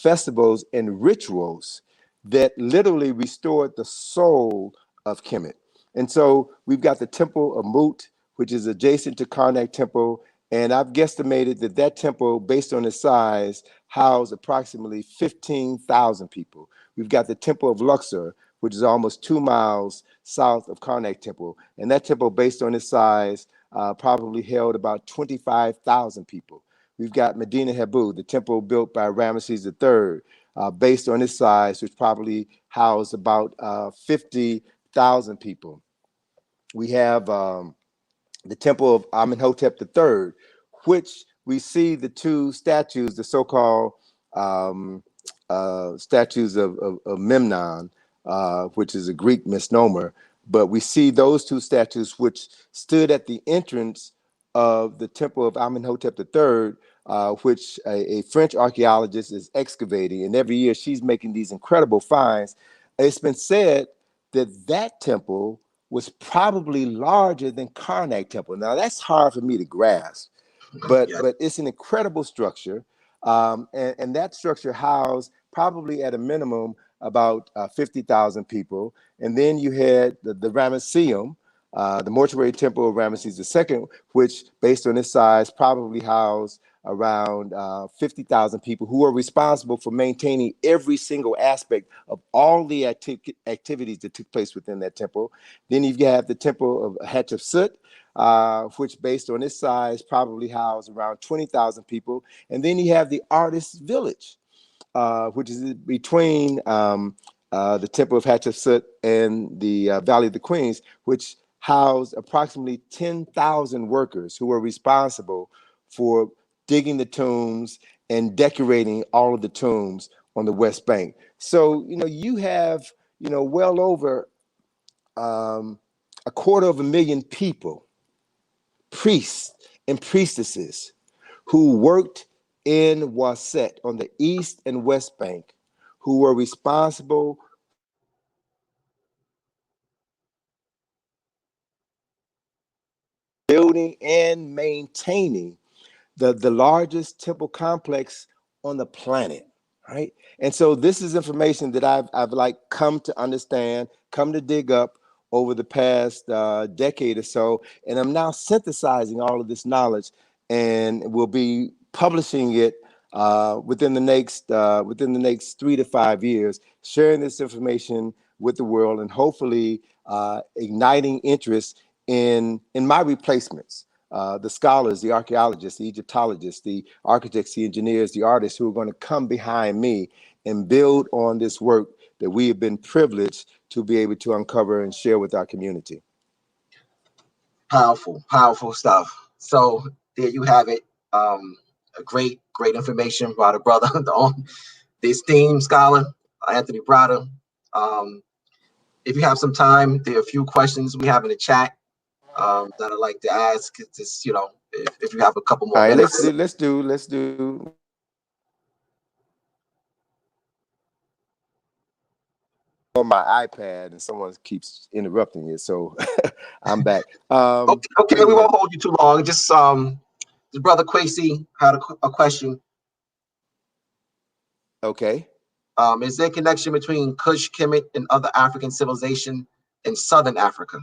festivals and rituals that literally restored the soul of Kemet. And so we've got the Temple of Mut, which is adjacent to Karnak Temple. And I've guesstimated that that temple, based on its size, housed approximately 15,000 people. We've got the Temple of Luxor, which is almost 2 miles south of Karnak Temple. And that temple, based on its size, probably held about 25,000 people. We've got Medina Habu, the temple built by Ramesses III, based on its size, which probably housed about 50,000 people. We have the temple of Amenhotep III, which we see the two statues, the so-called statues of Memnon, which is a Greek misnomer. But we see those two statues which stood at the entrance of the temple of Amenhotep III, which a French archaeologist is excavating. And every year she's making these incredible finds. It's been said that that temple was probably larger than Karnak Temple. Now that's hard for me to grasp, but Yes. it's an incredible structure, and that structure housed probably at a minimum about 50,000 people. And then you had the Ramesseum, the mortuary temple of Ramesses II, which, based on its size, probably housed around 50,000 people who are responsible for maintaining every single aspect of all the activities that took place within that temple. Then you have the temple of Hatshepsut, which, based on its size, probably housed around 20,000 people. And then you have the artist's village, which is between the temple of Hatshepsut and the Valley of the Queens, which housed approximately 10,000 workers who were responsible for digging the tombs and decorating all of the tombs on the West Bank. So, you have, well over 250,000 people, priests and priestesses, who worked in Waset on the East and West Bank, who were responsible building and maintaining the largest temple complex on the planet, right? And so this is information that I've like come to understand, come to dig up over the past decade or so, and I'm now synthesizing all of this knowledge, and will be publishing it within the next 3 to 5 years, sharing this information with the world, and hopefully igniting interest in my replacements. The scholars, the archaeologists, the Egyptologists, the architects, the engineers, the artists who are going to come behind me and build on this work that we have been privileged to be able to uncover and share with our community. Powerful, powerful stuff. So there you have it. A great information by the brother, the esteemed scholar, Anthony Browder. If you have some time, there are a few questions we have in the chat that I'd like to ask. Just, if you have a couple more All right, minutes. let's do. On my iPad, and someone keeps interrupting it, so I'm back. Okay, we won't hold you too long. Just the brother Quasi had a question. Okay. Is there a connection between Kush, Kemet, and other African civilization in Southern Africa?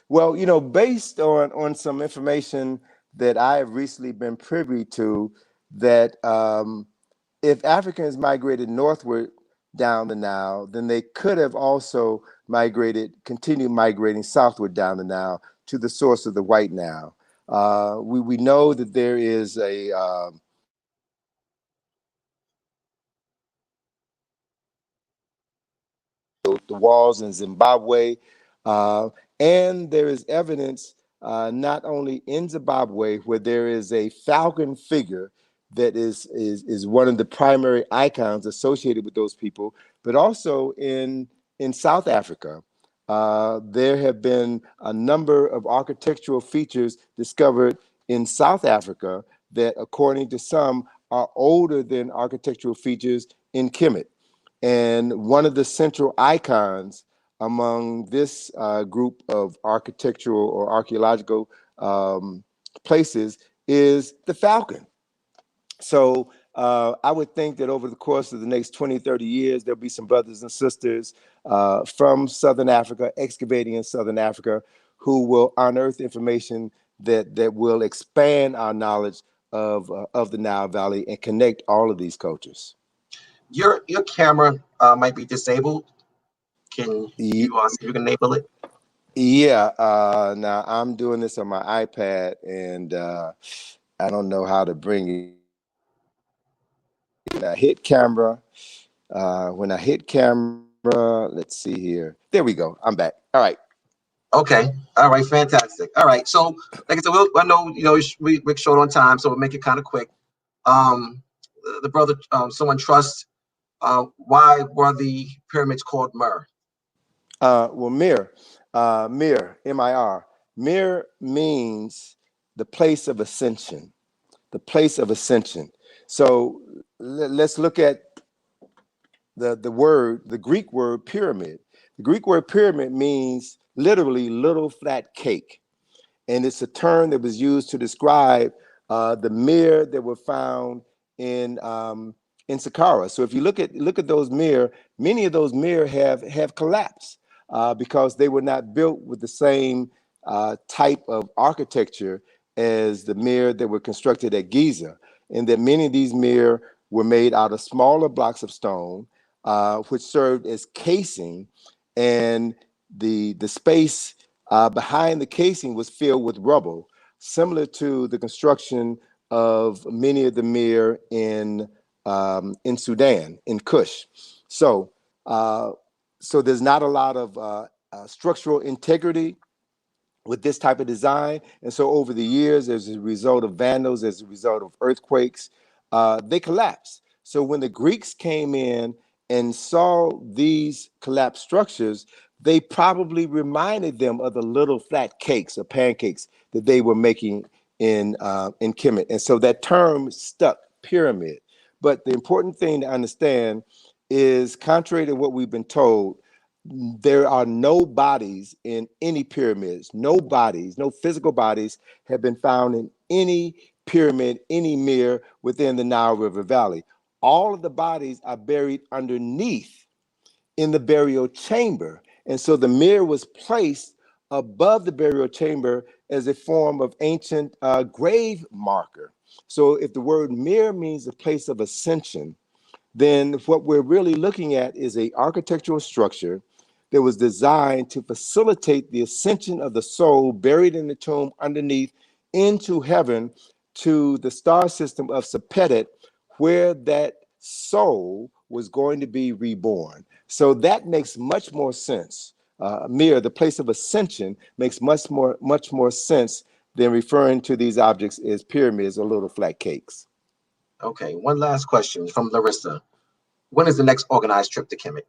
Well, based on some information that I have recently been privy to, that if Africans migrated northward down the Nile, then they could have also continued migrating southward down the Nile to the source of the White Nile. We know that there is the walls in Zimbabwe, and there is evidence not only in Zimbabwe, where there is a falcon figure that is one of the primary icons associated with those people, but also in South Africa. There have been a number of architectural features discovered in South Africa that, according to some, are older than architectural features in Kemet. And one of the central icons among this group of architectural or archaeological places is the falcon. So I would think that over the course of the next 20, 30 years, there'll be some brothers and sisters from Southern Africa, excavating in Southern Africa, who will unearth information that will expand our knowledge of the Nile Valley and connect all of these cultures. Your camera might be disabled. Can you see if you can enable it? Yeah. Now I'm doing this on my iPad, and I don't know how to bring it. When I hit camera, let's see here. There we go. I'm back. All right. Okay. All right. Fantastic. All right. So, like I said, I know we're short on time, so we'll make it kind of quick. The brother, someone trusts. Why were the pyramids called Mir? Well, Mir, M-I-R. Mir means the place of ascension. The place of ascension. So let's look at the Greek word pyramid. The Greek word pyramid means literally little flat cake. And it's a term that was used to describe the mir that were found in Saqqara. So if you look at those mir, many of those mir have collapsed because they were not built with the same type of architecture as the mir that were constructed at Giza, and that many of these mir were made out of smaller blocks of stone, which served as casing, and the space behind the casing was filled with rubble, similar to the construction of many of the mir in Sudan, in Kush. So there's not a lot of structural integrity with this type of design. And so over the years, as a result of vandals, as a result of earthquakes, they collapsed. So when the Greeks came in and saw these collapsed structures, they probably reminded them of the little flat cakes or pancakes that they were making in Kemet. And so that term stuck, pyramid. But the important thing to understand is, contrary to what we've been told, there are no bodies in any pyramids. No bodies, no physical bodies have been found in any pyramid, any mere within the Nile River Valley. All of the bodies are buried underneath in the burial chamber. And so the mirror was placed above the burial chamber as a form of ancient grave marker. So if the word mirror means a place of ascension, then what we're really looking at is a architectural structure that was designed to facilitate the ascension of the soul buried in the tomb underneath into heaven, to the star system of Sepetet, where that soul was going to be reborn. So that makes much more sense. Mirror, the place of ascension, makes much more sense than referring to these objects as pyramids or little flat cakes. Okay, one last question from Larissa. When is the next organized trip to Kemet?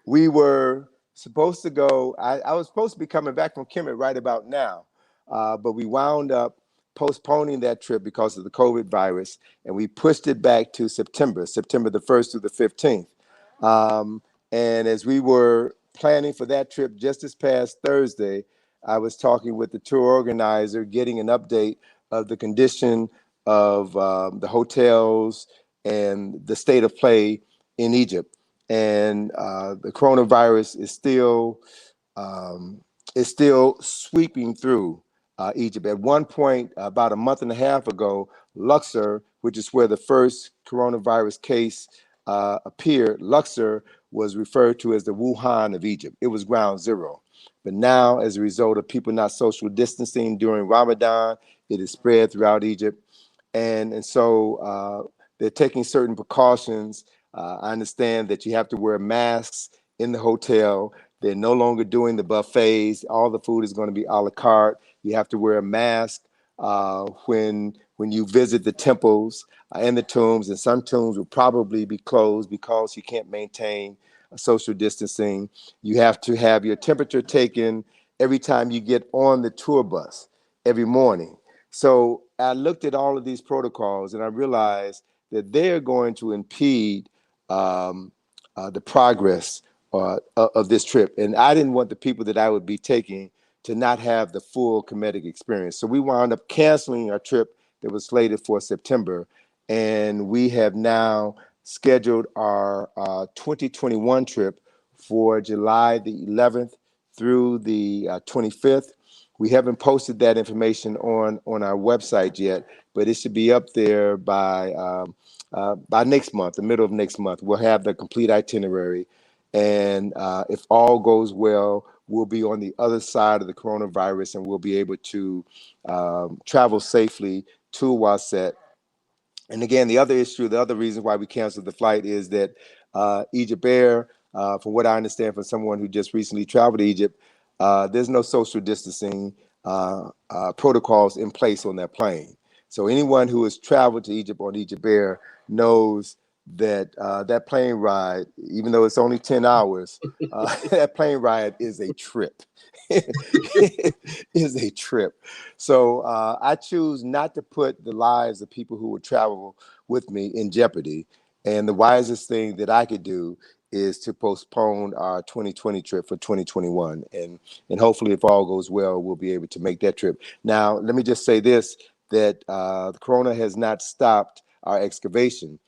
We were supposed to go. I was supposed to be coming back from Kemet right about now, but we wound up postponing that trip because of the COVID virus, and we pushed it back to September the 1st through the 15th. And as we were planning for that trip just this past Thursday, I was talking with the tour organizer, getting an update of the condition of the hotels and the state of play in Egypt. And the coronavirus is still sweeping through Egypt. At one point, about a month and a half ago, Luxor, which is where the first coronavirus case appeared, Luxor was referred to as the Wuhan of Egypt. It was ground zero. But now, as a result of people not social distancing during Ramadan, it is spread throughout Egypt. And so they're taking certain precautions. I understand that you have to wear masks in the hotel. They're no longer doing the buffets. All the food is going to be a la carte. You have to wear a mask when you visit the temples and the tombs. And some tombs will probably be closed because you can't maintain social distancing. You have to have your temperature taken every time you get on the tour bus every morning. So I looked at all of these protocols and I realized that they're going to impede the progress of this trip. And I didn't want the people that I would be taking to not have the full Kemetic experience. So we wound up canceling our trip that was slated for September. And we have now scheduled our 2021 trip for July the 11th through the 25th. We haven't posted that information on our website yet, but it should be up there by next month, the middle of next month. We'll have the complete itinerary. And if all goes well, we'll be on the other side of the coronavirus and we'll be able to travel safely to Waset. And again, the other reason why we canceled the flight is that Egypt Air, from what I understand from someone who just recently traveled to Egypt, there's no social distancing protocols in place on that plane. So anyone who has traveled to Egypt on Egypt Air knows that that plane ride, even though it's only 10 hours, that plane ride is a trip. Is a trip. So I choose not to put the lives of people who would travel with me in jeopardy. And the wisest thing that I could do is to postpone our 2020 trip for 2021. And hopefully, if all goes well, we'll be able to make that trip. Now, let me just say this, that the corona has not stopped our excavation.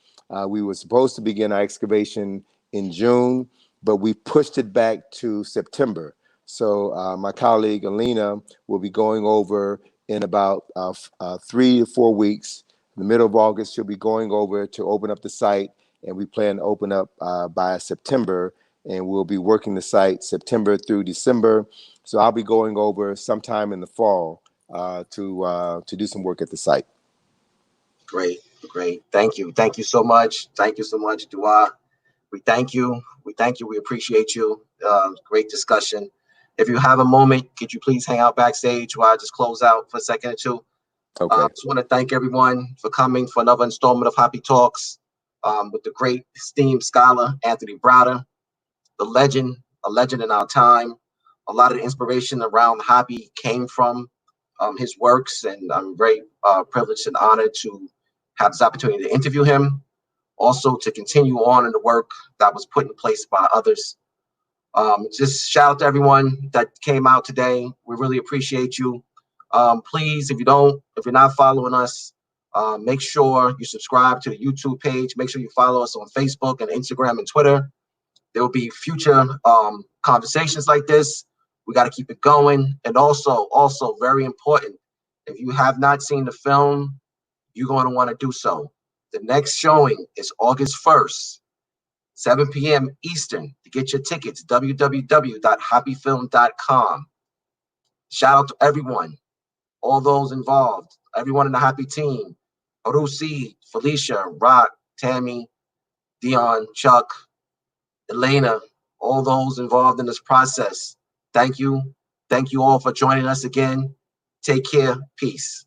We were supposed to begin our excavation in June, but we pushed it back to September. So my colleague Alina will be going over in about 3 to 4 weeks. In the middle of August, she'll be going over to open up the site, and we plan to open up by September, and we'll be working the site September through December. So I'll be going over sometime in the fall to do some work at the site. Great. Thank you so much. Dua. We thank you. We appreciate you. Great discussion. If you have a moment, could you please hang out backstage while I just close out for a second or two? Okay. I just want to thank everyone for coming for another installment of HAPI Talks with the great esteemed scholar, Anthony Browder. a legend in our time. A lot of the inspiration around HAPI came from his works, and I'm very privileged and honored to have this opportunity to interview him, also to continue on in the work that was put in place by others. Just shout out to everyone that came out today. We really appreciate you. Please, if you're not following us, make sure you subscribe to the YouTube page. Make sure you follow us on Facebook and Instagram and Twitter. There will be future conversations like this. We got to keep it going. And also very important, if you have not seen the film, you're going to want to do so. The next showing is August 1st, 7 p.m. Eastern. To get your tickets, www.hapifilm.com. Shout out to everyone, all those involved, everyone in the HAPI team, Harusi, Felicia, Rock, Tammy, Dion, Chuck, Elena, all those involved in this process. Thank you. Thank you all for joining us again. Take care. Peace.